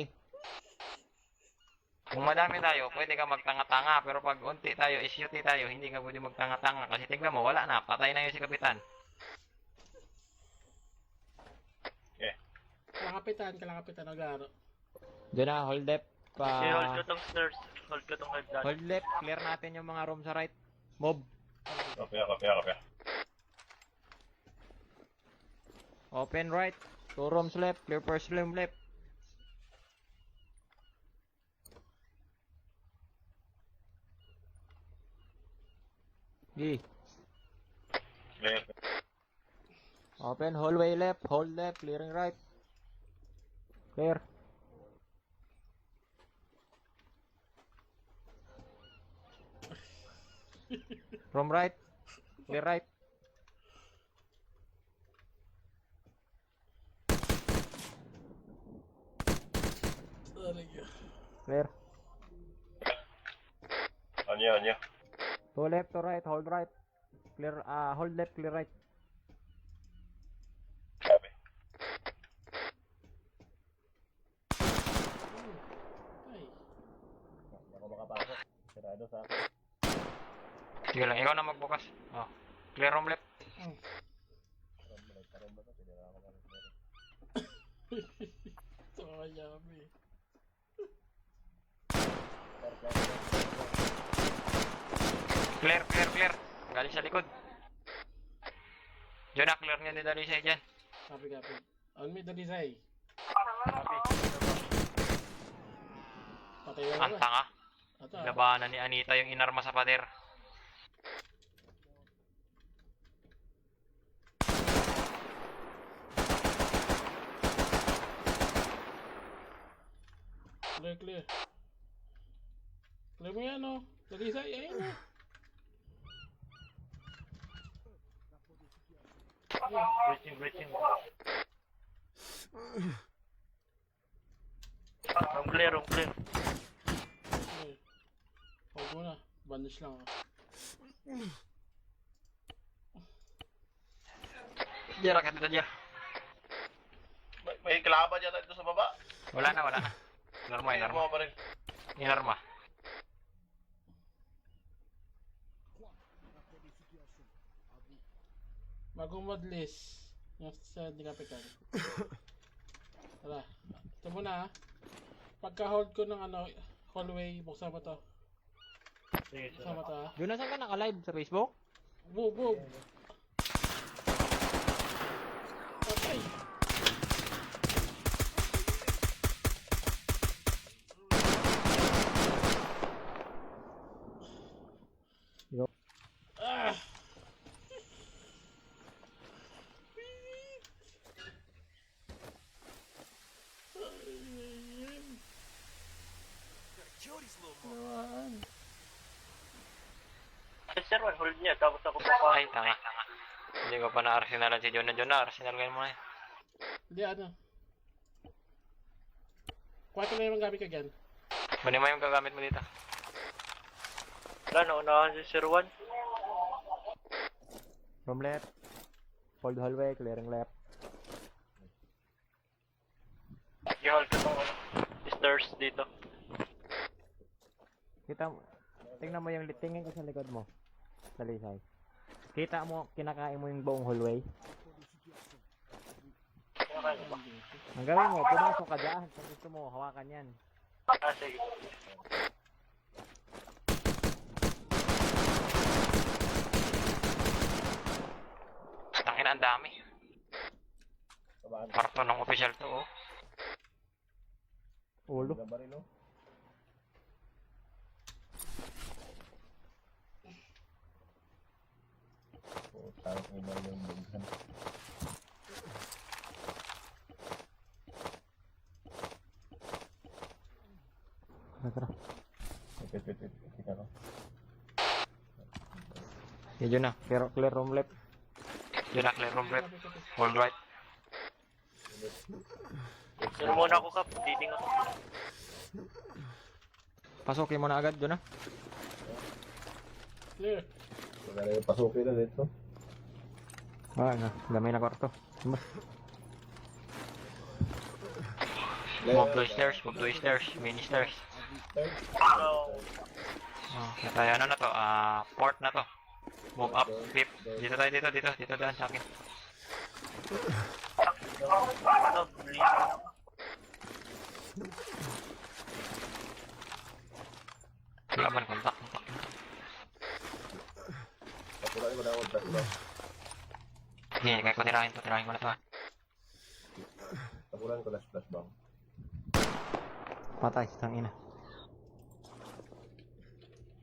Kung madami tayo, pwede ka magtanga-tanga. Pero pag unti tayo, SUT tayo, hindi ka pwede magtanga-tanga. Kasi tignan mo, wala na. Patay na yun si Kapitan. Kalakapitan nagara. Diyan na, hold left. Hold ko tong stairs. Hold ko tong hagdanan. Hold left. Clear natin yung mga room sa right. Mob. Kopya. Open right. 2 rooms left. Clear first room left. G. Clear. Open hallway left. Hold left. Clearing right. Clear. From right. Clear right. Clear. Anya. To left, to right, hold right. Clear, hold left, clear right. Sabi. Ay. Ako makapasok. Sarado sa akin. Sige lang, ikaw na magbukas. Oh. Clear room left. Ito kaya kami. Clear. Galing sa likod. Diyan na, clear niya ni Dalisay dyan. Copy. On me, Dalisay. Patay na Ang tanga. Ito, Labanan ni Anita yung inarma sa pader. Clear. Clear mo yan, oh. Dalisay, ayun, oh. Breaching. Room clear. Okay. Huwag mo na. Banish lang, oh. Diyan, raket dito dyan. May kalaban yata dito sa baba. Wala na. Inarma. pa rin. Inarma. Bagong mod list. Yung sa di kapitan. Tara. Ito muna, ha. Pagka-hold ko ng hallway, buksan mo to. Buksan mo to, ha. Yun, saan ka naka-live? Sa Facebook? Boom. Okay. Yo. Ah! Naman. Sir, hold niya. Tapos ako Ay, tanga. Hindi ko pa na-arsenalan si John na. Arsenal kayo mo na. Hindi, Kuha ko na yung gamit ka dyan. Mali mo yung gagamit mo dito. Wala, naunahan si Sir Juan. From left. Hold hallway, clearing left. I-hold ko itong stairs dito. Kita mo, tingnan mo yung tingin ko sa likod mo. Dalisay. Kita mo, kinakain mo yung buong hallway. Ang gawin mo, pumasok ka dyan. Kung gusto mo, hawakan yan. Sige. Tangina, ang dami. Parto ng official to, oh. Ulo. Tara. Yun na, clear room left. Yun na, clear room left. Hold right. Sir muna ako, Kap. Diding ako. Pasukin mo na agad, yun na. Clear. Pasukin na dito. Na, dami na kwarto. Move to stairs, mini stairs. So, Okay, tayo ano na to, port na to. Move up, flip. Dito daan sa akin. bleed. Laban, kontak. Patulay mo na ako. Tatlo. Sige, kaya ko tirahin ko na to. Tapulan ko na splash bomb. Patay, tangina.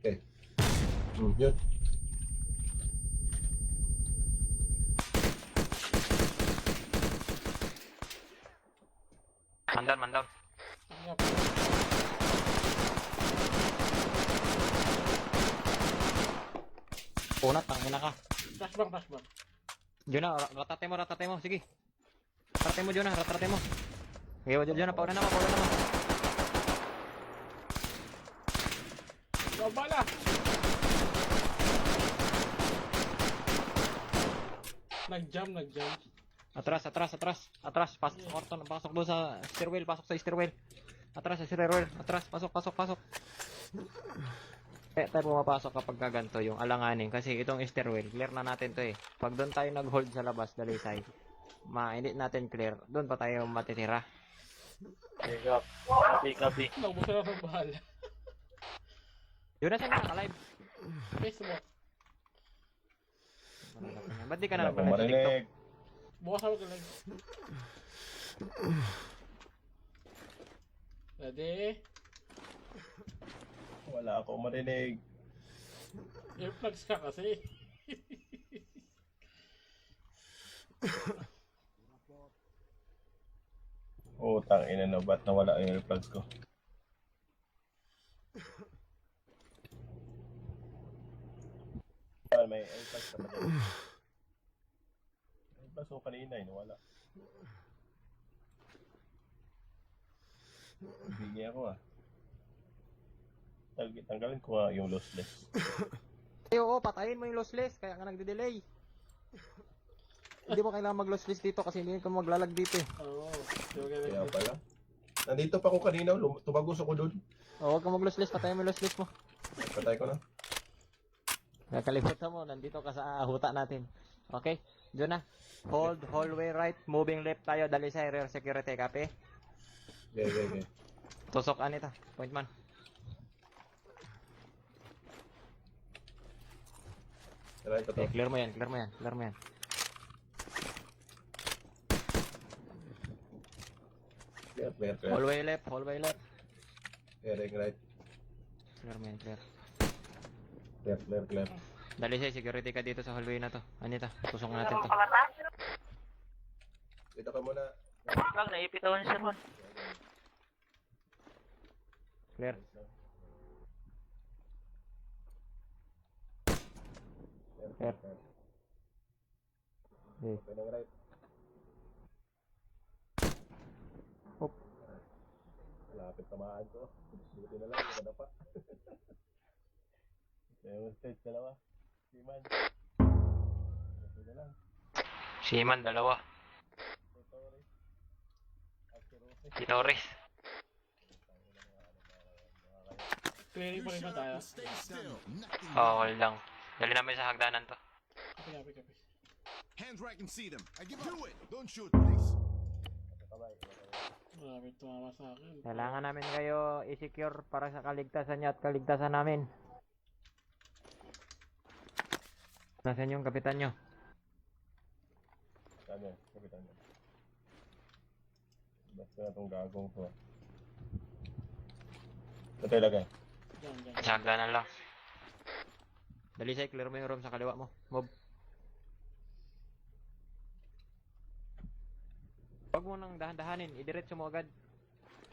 Okay. Yun. Man down. Tanggap. Unat, tangina ka. Flashbang. Juna, ratate mo, sige. Ratate mo, Juna, ratate mo. Okay, Juna, pauna naman. Bala! Nag-jump. Atras. Pasok doon sa stairwell. Atras sa stairwell. Atras, pasok. Tayo pumapasok kapag kaganto yung alanganin kasi itong stairwell, clear na natin to eh. Pag doon tayo nag-hold sa labas, dalisay, hindi natin clear, doon pa tayo matitira. Copy. Naubos na ng bahala. Yun na siya nakaka-live. Facebook. Ba't di ka Wala na akong nag-live sa TikTok? marinig. Bukas ako ka lang. Ready? Wala akong marinig. Earplugs ka kasi. Utang ina na, ba't nawala yung earplugs ko? May earplugs ka ba dyan? Earplugs ko kanina, nawala. Bigyan ako ah. Tanggalin ko nga yung lossless. Ay, oo, patayin mo yung lossless, kaya ka nagde-delay. Hindi mo kailangan mag-lossless dito kasi hindi ka maglalag dito eh. Oo. Kaya pala. Nandito pa ako kanina, tumagos ako doon. O, huwag kang mag-lossless, patayin mo yung lossless mo. Patay ko na. Nakalimutan mo, nandito ka sa huta natin. Okay, dyan na. Hold, hallway right, moving left tayo, dali sa rear security, copy? Okay. Tusok anita, point man. Try ko to. Okay, clear mo yan. Clear. Hallway left. Clearing right. Clear mo yan, clear. Clear. Dali sa security ka dito sa hallway na to. Anita, tusok natin to. Dito ka muna. Lang, naipitawan siya man. Clear. Clear. Okay. Clearing right. Hop. Lapit tamaan ko. Buti na lang, hindi pa. Yung stage dalawa. Siman. Buti na lang. Seaman, dalawa. Si Torres. Clearing pa rin ba tayo? Oo, hold lang. Dali namin sa hagdanan to. Copy. Hands where I can see them. I give up. Do it. Don't shoot, please. Marami tumama sa akin. Kailangan namin kayo i-secure para sa kaligtasan niyo at kaligtasan namin. Nasaan yung kapitan nyo? Saan yan? Kapitan yan. Basta na itong gagong to. Ito ilagay. Diyan. Sa hagdanan lang. Dali sa clear mo yung room sa kaliwa mo. Move. Huwag mo nang dahan-dahanin, idiretso mo agad.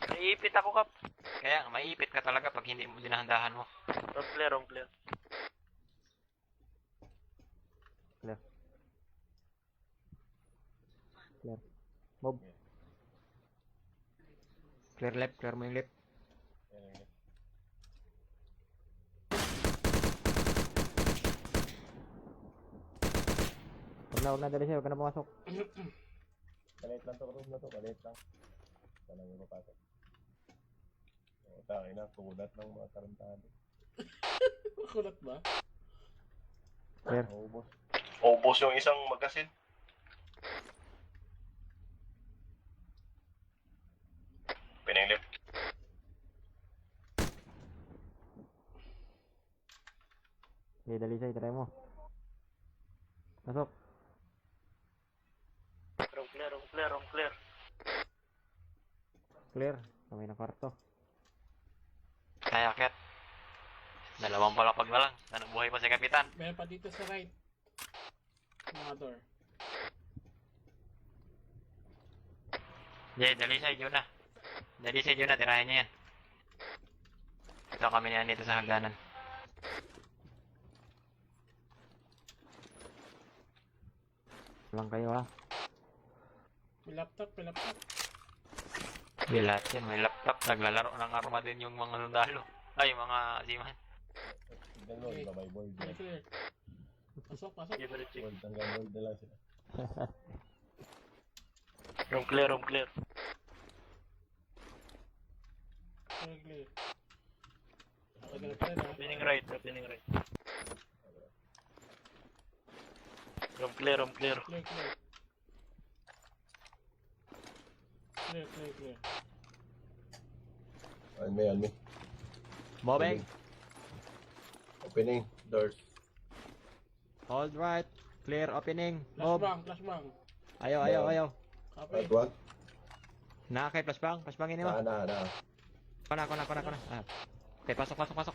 Naiipit ako, Kap. Kaya maiipit ka talaga pag hindi mo dinahandahan mo. Wrong clear. Clear. Move. Clear left, clear mo yung left. Huwag na dali sa'yo, huwag ka na pumasok. Maliit lang to room na to. Maliit lang. Sana yung mapasok. Tangin na, kulat ng mga tarantado. Kulat ba? Clear. Ubos yung isang magasin. Pinilip. Okay, dali sa'yo, try mo. Pasok. Wrong clear. Clear. Kamay na kwarto. Kaya ket. Dalawang palapag na lang. Sana buhay pa si Kapitan. Meron pa dito sa right. Mga door. Jay, dali sa inyo na. Tirahin niya yan. Ito kami niyan dito sa hagdanan. Lang kayo ha. May laptop. May lahat yan. May laptop. Naglalaro ng arma din yung mga sundalo. Ay, yung mga asiman. Ganun, Okay. may board na. Clear. Pasok, pasok. Board, hanggang board na lang sila. Room clear, room clear. Clear. Okay, ganun pa rin ha. Opening right, opening right. Room clear, room clear. Clear, clear. Clear. On me. Moving. Opening, doors. Hold right. Clear opening. Move. Flashbang. Ayaw. Copy. Right one. Nakakay flashbang. Flashbang ini mo. Na. Kona. Ah. Okay, pasok.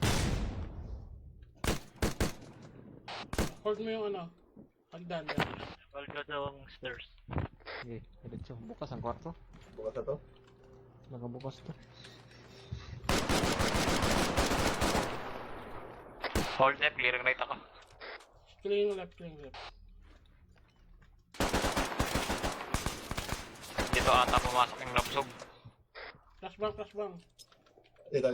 Hold mo yung ano. Hagdan. Hold ka daw ang stairs. Sige, diretso. Bukas ang kwarto. Bukas na to. Nakabukas to. Hold left, clearing right ako. Clear yung left. Dito ata pumasok yung lapsog. Flashbang. Dito.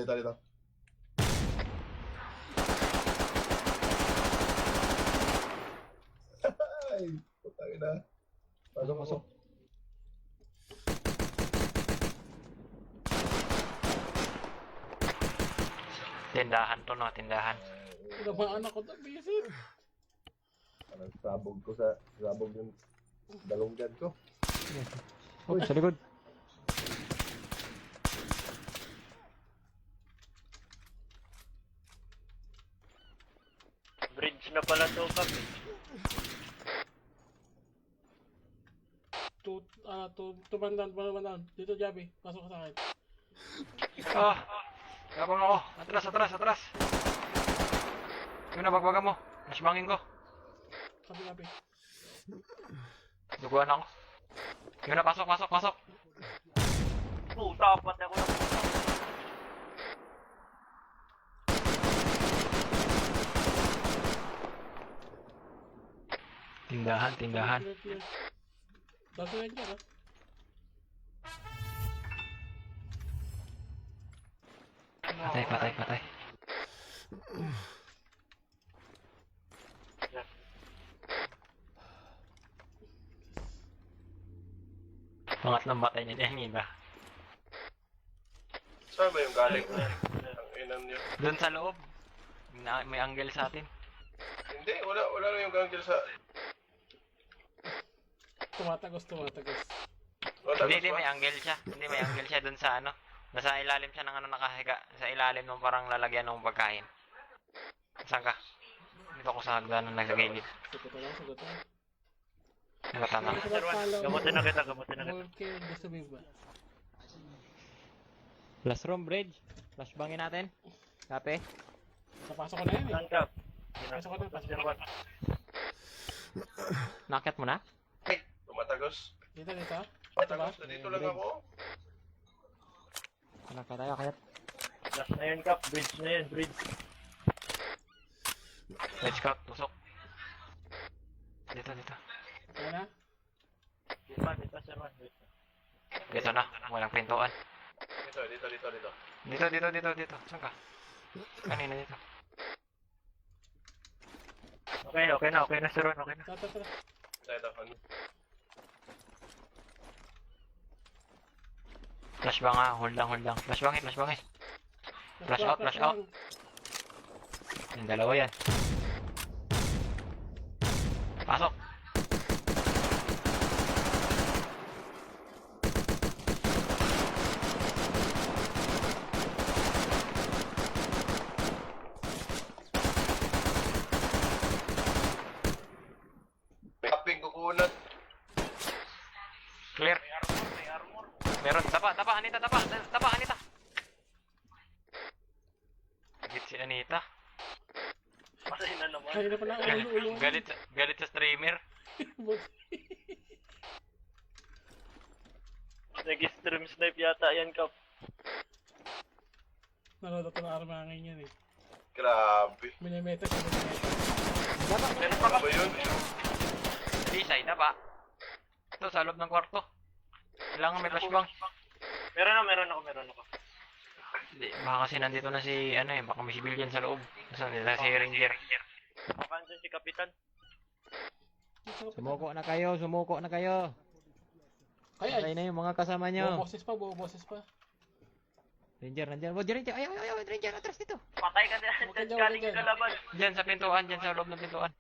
Ay, putang ina. Pasok. Tindahan to no, tindahan. Tinamaan ako na visit. Parang sabog yung dalunggan ko. Uy, sa likod. Bridge na pala to, Kap. Tumandan. Dito, Javi. Pasok ka sa akin. Ah! Gabang ako. Atras. Yun na, bagbaga mo. Nasmangin ko. Kapi. Duguan ako. Yun na, pasok. Puta, pati ako na. Tindahan. Clear. Baso yan dyan, ha? Patay. Pangatlong batay niya din, ba? Saan ba yung galing? Ang inam niyo. Doon sa loob. May angle sa atin. Hindi, wala na yung gangil sa... Tumatagos. Hindi, may angle siya. Hindi, may angle siya doon sa ano. Nasa ilalim siya ng ano nakahiga. Sa ilalim ng parang lalagyan ng pagkain. Saan ka? Dito ako sa hagdanan na sa gilid. Sagot lang. Nakatama. Gamutin na kita. Okay, gusto mo ba? Last room, bridge. Flashbangin natin. Kape. Pasok ko na yan, eh. Pasok ko na. Nakit mo na? Tumatagos. Dito. Tumatagos, dito lang ako. Nakit tayo, kayat. Last na yun, Kap. Bridge na yun, bridge. Bridge, Kap. Tusok. Dito. Kaya na? Dito na. Walang pintuan. Dito. Dito. Saan ka? Kanina dito. Okay na, sir. Okay na. Tara. Dito. Flashbang nga, hold lang. Flashbang eh. Flash out. Yung dalawa yan. Pasok. Kaping kukunat. Clear. Meron. Tapa, Anita. Hit si Anita. Patay na naman. Kaya na pala, ulo. Galit sa streamer. Nag-stream snipe yata yan, Kap. Nanood ako ng armangin yan, eh. Grabe. Minimeta siya. Ano ba yun? Isay na ba? Ito, sa loob ng kwarto. Kailangan may flashbang. Meron ako. Baka kasi nandito na si, ano eh, baka may civilian sa loob. Saan nila si Ranger. Baka andun si Kapitan. Sumuko na kayo, sumuko na kayo. Ay, Patay na yung mga kasama nyo. buo boses pa. Ranger, nandyan. Oh, Ranger, ayaw, Ranger, atras dito. Patay ka na. Huwag ka dyan, Galing huwag ka ka laban. Diyan sa pintuan, diyan sa loob ng pintuan.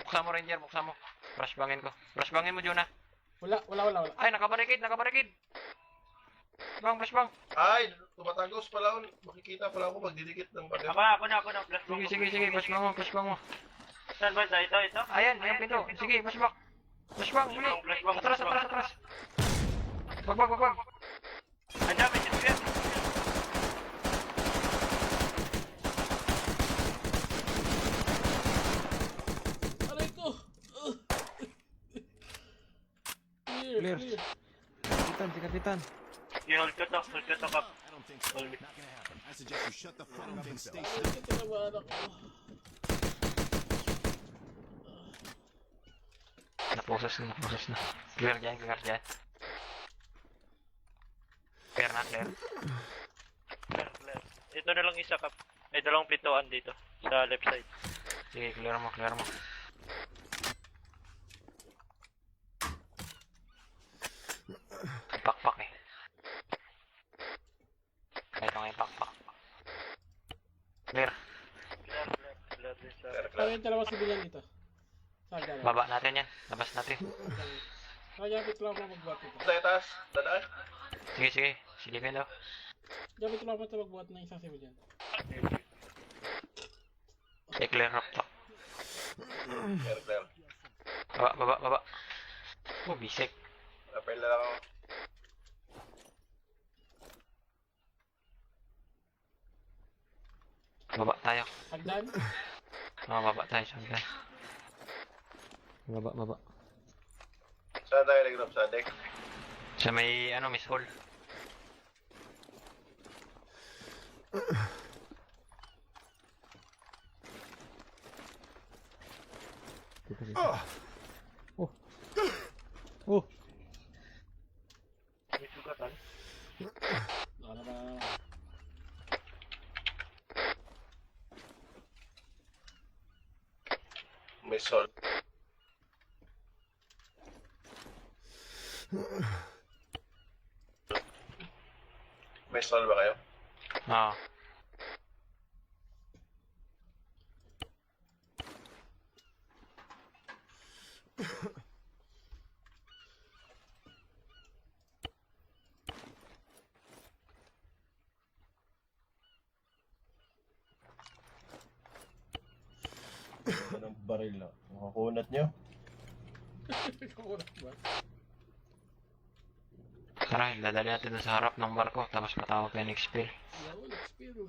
Buksan mo Ranger, buksan mo. Flashbangin ko. Flashbangin mo, Jonah. Wala. Ay, nakabarikid. Flashbang. Ay, tumatagos pala ako. Makikita pala ako magdidikit ng pader. Ako na. Flash mo. Sige, flashbang mo. Saan ba? Ito. Ayan, yung pinto. Sige, flashbang. Flashbang, muli. Atras. Wag. Andiyan, may civilian. Aray ko! Clear. Si Kapitan. I-hold ko to, Kap. I don't think so. Not gonna happen. I suggest you shut the fuck up and stay Aray ko, tinamaan ako. Naposes na. Clear dyan. Clear na. Clear. Ito na lang isa, Kap. May dalawang pintuan dito, sa left side. Sige, clear mo. Pakpak eh. Ito nga yung pakpak. Clear. Clear din sa... Paano yung dalawang sibilyan dito? Saan ka na? Baba natin yan. Labas natin. Gamit lang ako magbuhat dito. Sa taas, dadaan. Sige. Silipin daw. Gamit lang ako magbuhat ng isang sibilyan. Okay, clear up to. Clear. Baba. Oh, bisik. Rappel na lang ako. Baba tayo. Hagdan? Baba tayo. Saan? Baba. Saan tayo nag-drop sa deck? Sa may, miss hall. Oh. May sugatan. Ano ba? May sol. May sol ba kayo? Oo. Anong baril na? Makakunat nyo? Kakulat ba? Tara, dadali natin doon sa harap ng barko. Tapos patawag kayo ng expel. Yawon, expel.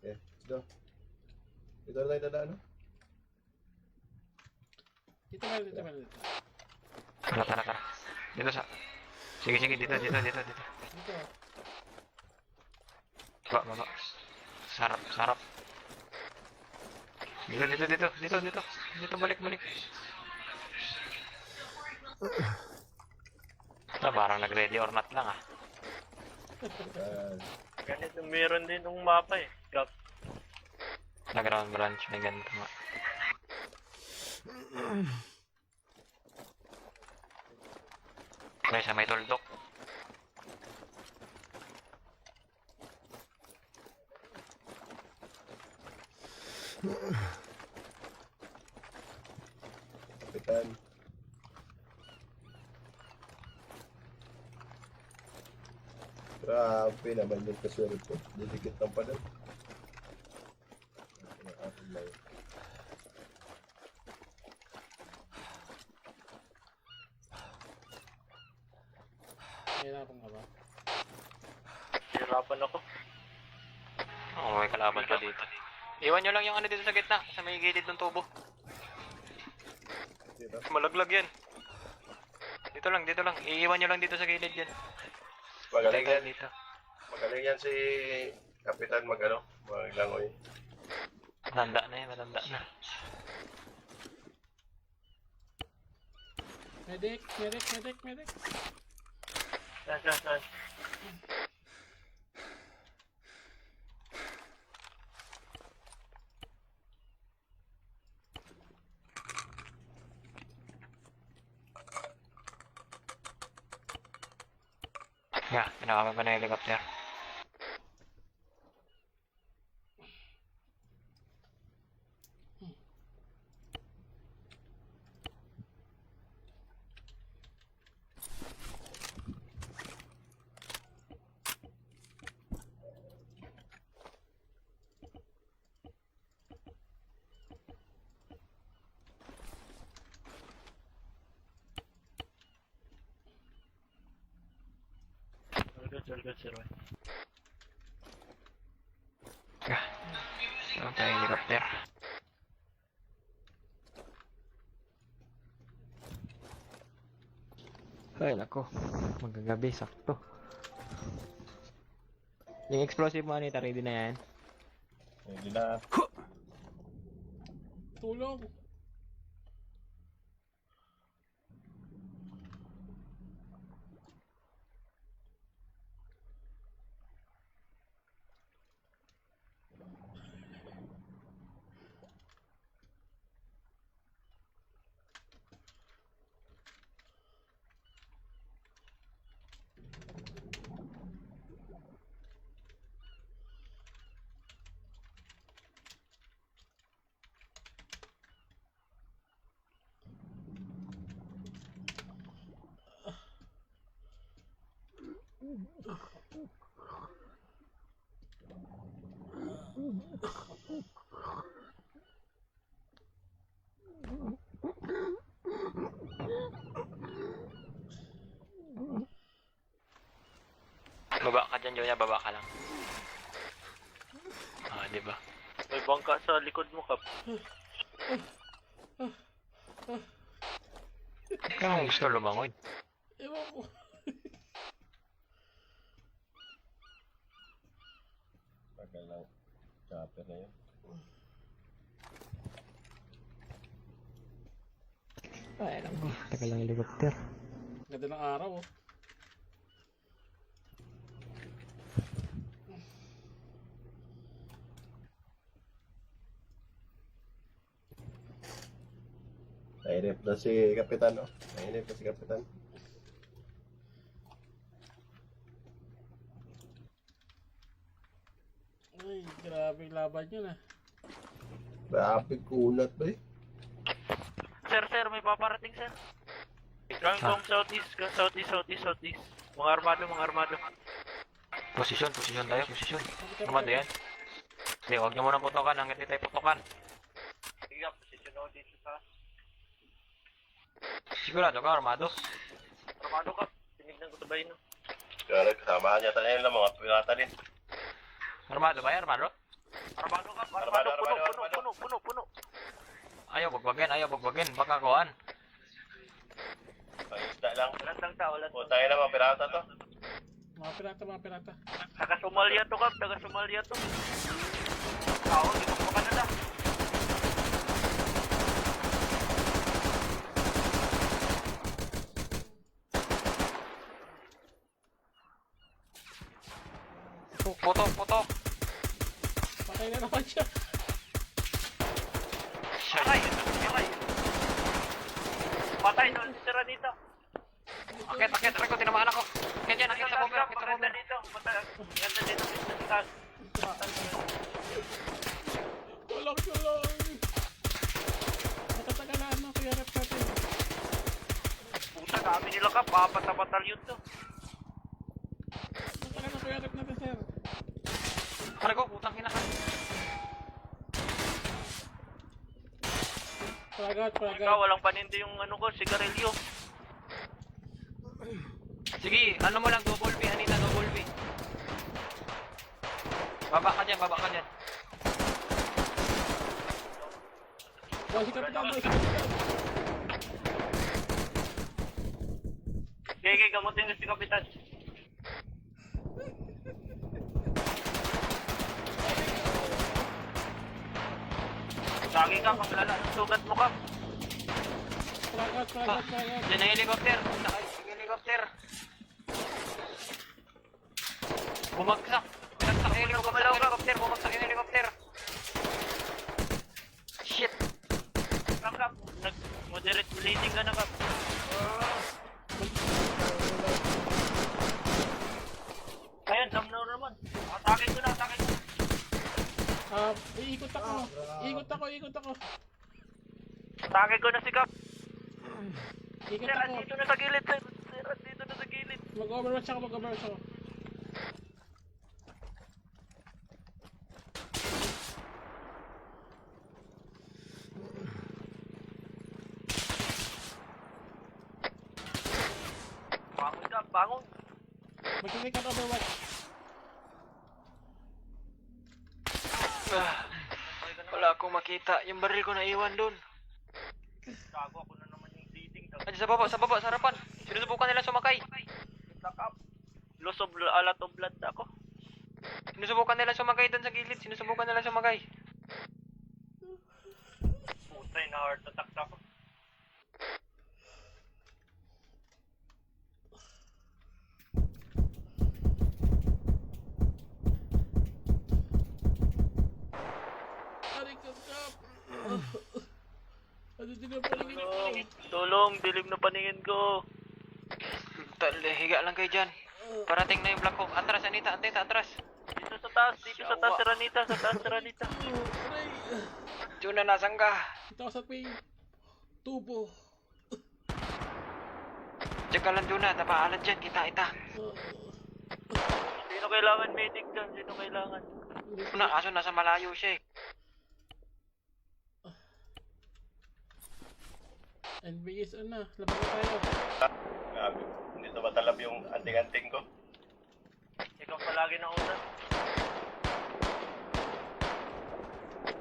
Okay, let's go. Dito na tayo dadaan, no? Dito ka. Tara. Dito sa... Sige, dito. Dito. Baba. Sarap. Dito, balik. Parang nag-ready or not lang ah. Ganito, meron din ng mapa eh. Kap. Nag-ground branch, may ganito nga. Okay, sa may tuldok. Kapitan. Grabe naman yung kaswerte. Didikit ng pader. Hirapan ka ba? Hirapan ako. Oo, may kalaban pa dito. Iwan nyo lang yung dito sa gitna, sa may gilid ng tubo. Dito. Malaglag yan. Dito lang. Iiwan nyo lang dito sa gilid yan. Magaling yan. Dito. Magaling yan si Kapitan maglangoy. Matanda na. Medic. Saan? Yeah, pinakaman ko na yung helicopter. Good, sir. Yeah, meron tayong helicopter. Ay, nako. Magagabi, sakto. Yung explosive monitor, ready na yan. Hindi na. Tulong! Baba ka dyan, Joya. Baba ka lang. Ah, di ba? May bangka sa likod mo, Kap. Kaya mo gusto lumangoy. Ewan ko. Tagal lang. Chopper na yun. Ay, alam ko. Tagal lang helicopter. Ganda ng araw, oh. Nainip na si Kapitan, oh. Nainip na si Kapitan. Ay, grabe yung laban yun, ah. Grabe, kunat ba eh. Sir, may paparating, sir. Gangkong southeast. Mga armado. Posisyon tayo, posisyon. Armado yan. Hindi, huwag niyo muna putokan, hanggang di tayo putokan. Sige, posisyon ako dito sa... Sigurado ka, armado? Armado ka, tinignan ko sabay, no? Kaya kasamahan niya tayo ng mga pirata din. Armado ba yan, armado? Armado ka, puno. Ayaw bagbagin, baka kuhan. Pag-isda lang. Walang tao. O tayo na mga pirata to. Mga pirata. Taga Somalia to, Kap, Tao, dito ko Canada. Putok. Patay na naman siya. Patay. Patay doon, sira dito. Akit, ko, tinamaan ako. Akit sa bomber, Ganda dito. Tulong! Nakatagalaan na, kuya rep natin. Puta, dami nila, Kap, 4 na batalyon to. Nakatagalaan na, kuya rep natin, sir. Kargo, putang ina ka. Paragat. Ikaw, walang panindi yung sigarilyo. Sige, mo lang, double B, Anita, double B. Baba ka dyan. Boy, si Kapitan. Okay, gamutin nyo si Kapitan. Lagi ka, paglala ng sugat mo, Kap. Paragat. Diyan ang helicopter. Punta kayo sa helicopter. Bumagsak! Bumagsak yung helicopter! Bumagsak yung helicopter! Shit! Kap, nag-moderate bleeding ka na, Kap. Ayun, down naman. Atake ko na. Iikot ako. Atake ko na si Kap. Ikot Sir, ako. dito na sa gilid, sir. Dito na sa gilid. Mag-overwatch ako. Bangon, Kap, bangon. Mag-click ang overwatch. Wala akong makita. Yung baril ko naiwan dun. Gago ako na naman yung bleeding. Ay, sa baba, sa harapan. Sinusubukan nila sumakay. Kap. Loss of a lot of blood ako. Sinusubukan nila sumakay dun sa gilid. Putay na heart attack ako. Aray ka, Kap. Ano din ang paningin ko? Tulong, dilim na paningin ko. Higa lang kayo dyan. Parating na yung black hawk. Atras, Anita, atras. Dito sa taas, si Ranita, Aray. Juna, nasan ka? Ito ako sa ping. Tubo. Diyan ka lang, Juna. Napaalan dyan. Kita. Sino kailangan medic dyan? Sino kailangan? Kaso nasa malayo siya eh. NBS na. Laban na tayo. Grabe. Hindi ito matalab yung anting-anting ko. Ikaw palagi na una.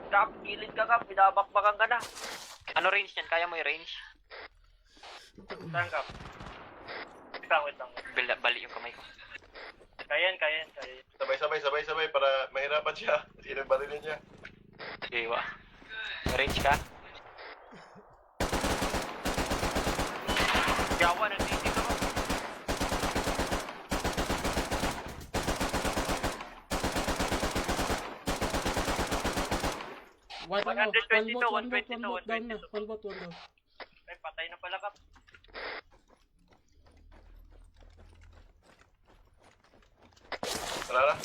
Kap, gilid ka, Kap. Binabakbakan ka na. Ano range yan? Kaya mo yung range? Saan, Kap? Wait lang. Bali yung kamay ko. Kayan. Sabay para mahirapan siya. Kasi nagbarilin niya. Iwa. Range ka? Yawa, nagtitig ako. One 122, bot 122, down na. One bot down. Ay, patay na pala, Kap. Wala na.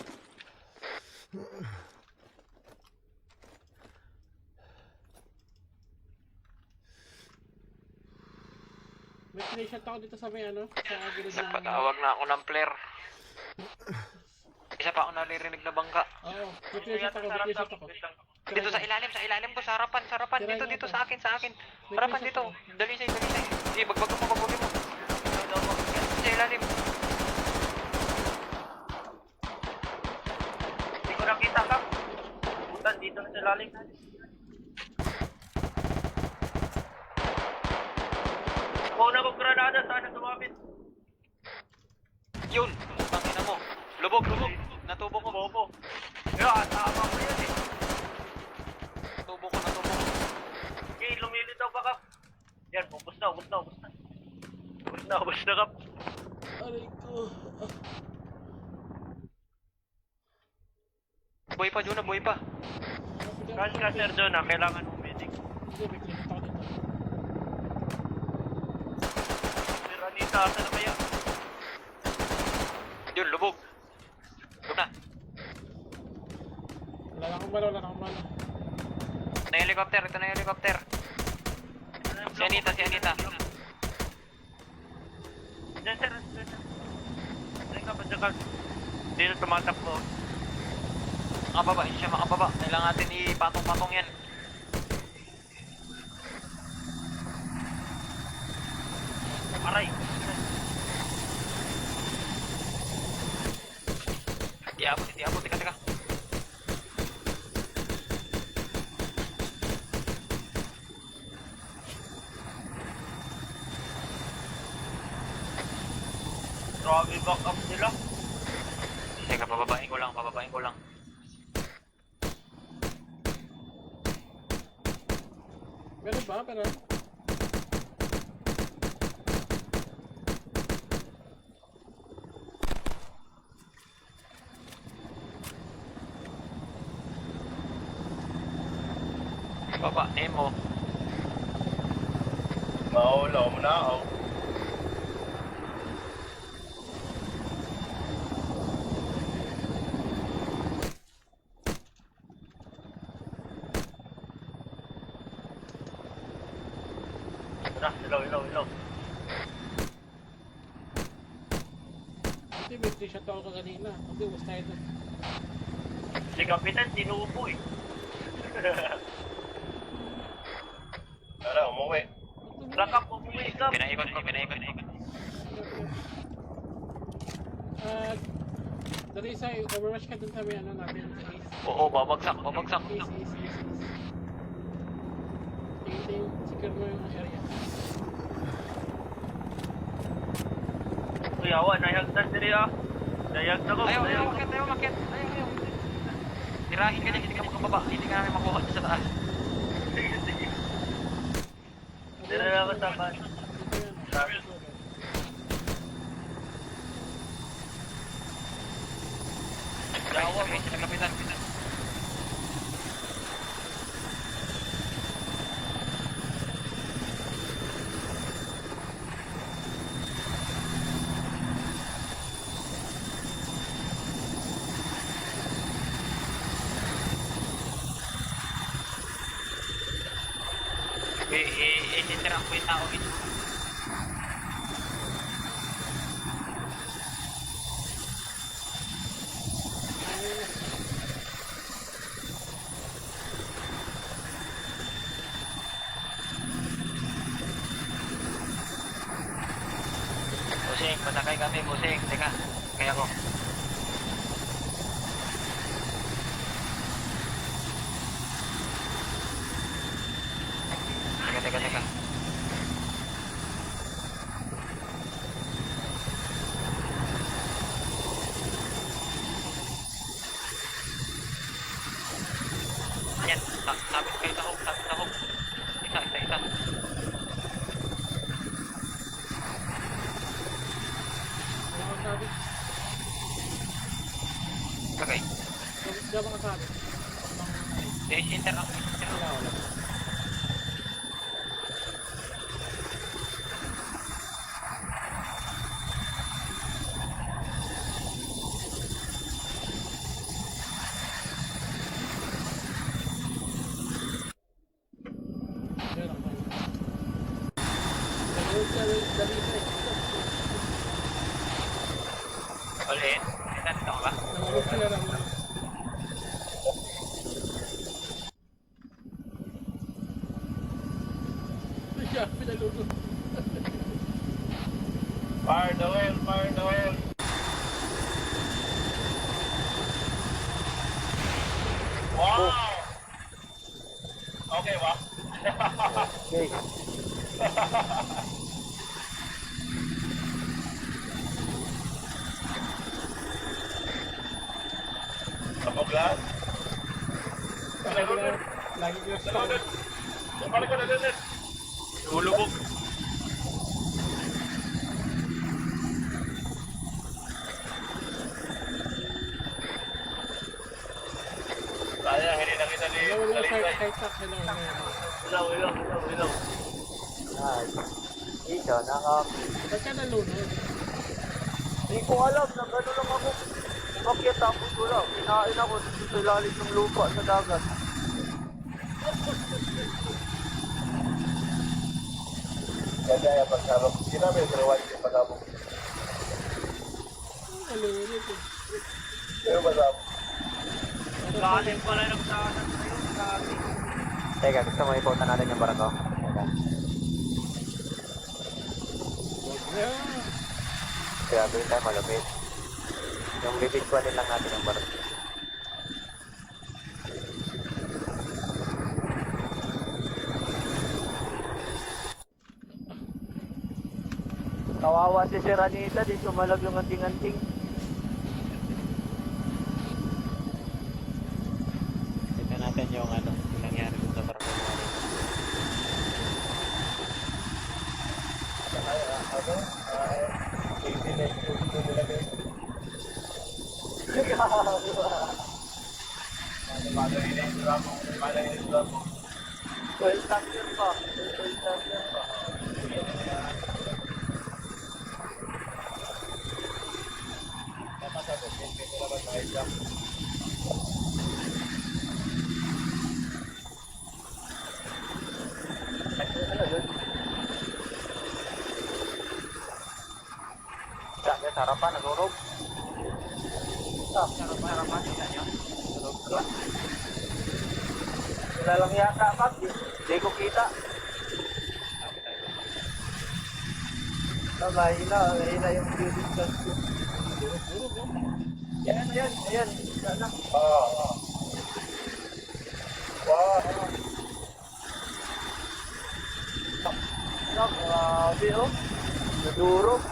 May pinashot ako dito sa may ano. Sa gilid ng... Patawag na ako ng flare. Isa pa ako naririnig na bangka. Oo. May pinashot ako. Dito sa ilalim ko, sa harapan. Dito sa akin. Harapan dito. Dalisay. Sige, bagbagin mo. Sa ilalim. Hindi ko nakita, Kap. Putan, dito na sa lalim. Una ko granada, sana tumapit. Yun! Pangina mo. Lubog. Natubo ko. Bobo. Yo, tama ko yun eh. Natubo ko. Okay, lumilitaw pa, Kap. Yan, ubos na, Kap. Aray ko. Buhay pa, Juna, buhay pa. Cash ka, Sir John, kailangan mo medic. Hindi, may pinashot ako dito. Si Ranita, asa na kaya? Yun, lubog. Na. Wala na akong bala. Ito na yung helicopter. Si Anita. Diyan, Sir. Diyan ka. Dito tumatakbo. Makababa. Kailangan natin ipatong-patong yan. Aray. Di abot. Teka. Grabe back up nila. Teka, pababain ko lang. Meron ba? Meron? Baba, Nemo. Maulaw mo na ako. Ilaw. Hindi, may t-shirt ako kanina. Hindi, was tayo doon. Si Kapitan, tinubo eh. Tara, umuwi. Rakap, umuwi ka. Pinaikot. Darisa, overrush ka dun sa may ano natin sa Ace. Oo, babagsak. East. Tingin, secure mo yung area. Kuyawa, nayagdan diri ah. Nayag na ko. Ayaw, makit. Tirahin ka niya, hindi ka makababa. Hindi ka namin makuha sa taas. Sige. Dito na ako sa kan. Dito yan. Yawa, sila kapitan. Isisira ko yung tao ito. Busing, pasakay kami, busing. Teka, kaya ko. Teka. Ayan, sabit kayo tahog. Isa. Wala kang sabi. Okay. Diyan ka sabi. Inter ako. Wala. Ulit. Nandito ka ba? Nalulog sila lang. Siya, pinalulog. Fire the wheel. Wow! Okay ba? Okay. Kapaglas? Lagi ko stop. Paano ko nalunod? Ulubog. Sayang, hindi nakita ni Lalisay. Hello. Ilaw. Ay. Dito, Ba't ka nalunod? Hindi ko alam, nag-ano lang ako. Bakit tapos ko lang. Kinain ako dito sa ilalim ng lupa sa dagat. Ganda yung pagsama ko. Sinabi yung ginawa yung pagsama ko. Nalunod eh. Pero pagsama. Galing pala ng dagat ngayon. Grabe. Teka, gusto mo iputan natin yung barako? Teka. Yeah. Kaya gawin tayo malupit. Yung bibigwanin lang natin yung barako. Kawawa si Seranita, di sumalag yung anting-anting. Ito natin yung ano, yung nangyari dun sa barako natin. Well, champion pa. Well, champion pa. Tama sa to. Ito naman tayo dyan. Sabi, sarapan, nagurog. Sarapan, kita nyo. Wala lang yata, Pag. Hindi ko kita. Mahina yung building gas ko. Ayan. Yan na. Wow. Grabe, oh. Nadurog.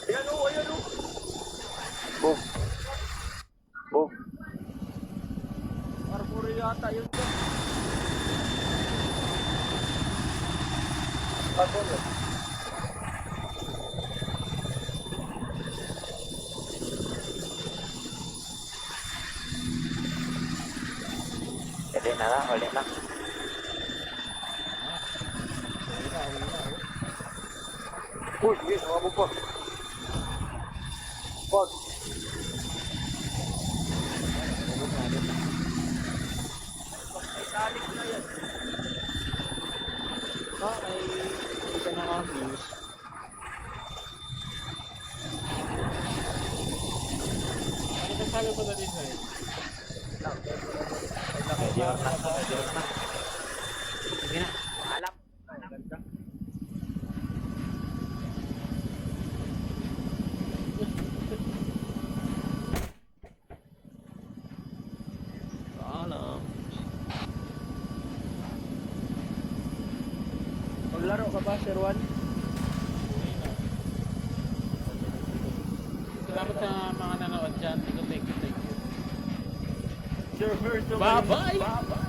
Ayan, oh. Boom. Armory yata yun dyan. Armory. Uli na. Uy, yes, mga po. Pag. Italik na yan. Hindi ka naka-views. Ano ba sabi mo na din sa'yo? Pwede na. Sige na. Alap. Paalam. Maglaro ka ba, Sir Juan? Salamat sa mga nanood dyan. Thank you. Sir, Bye-bye!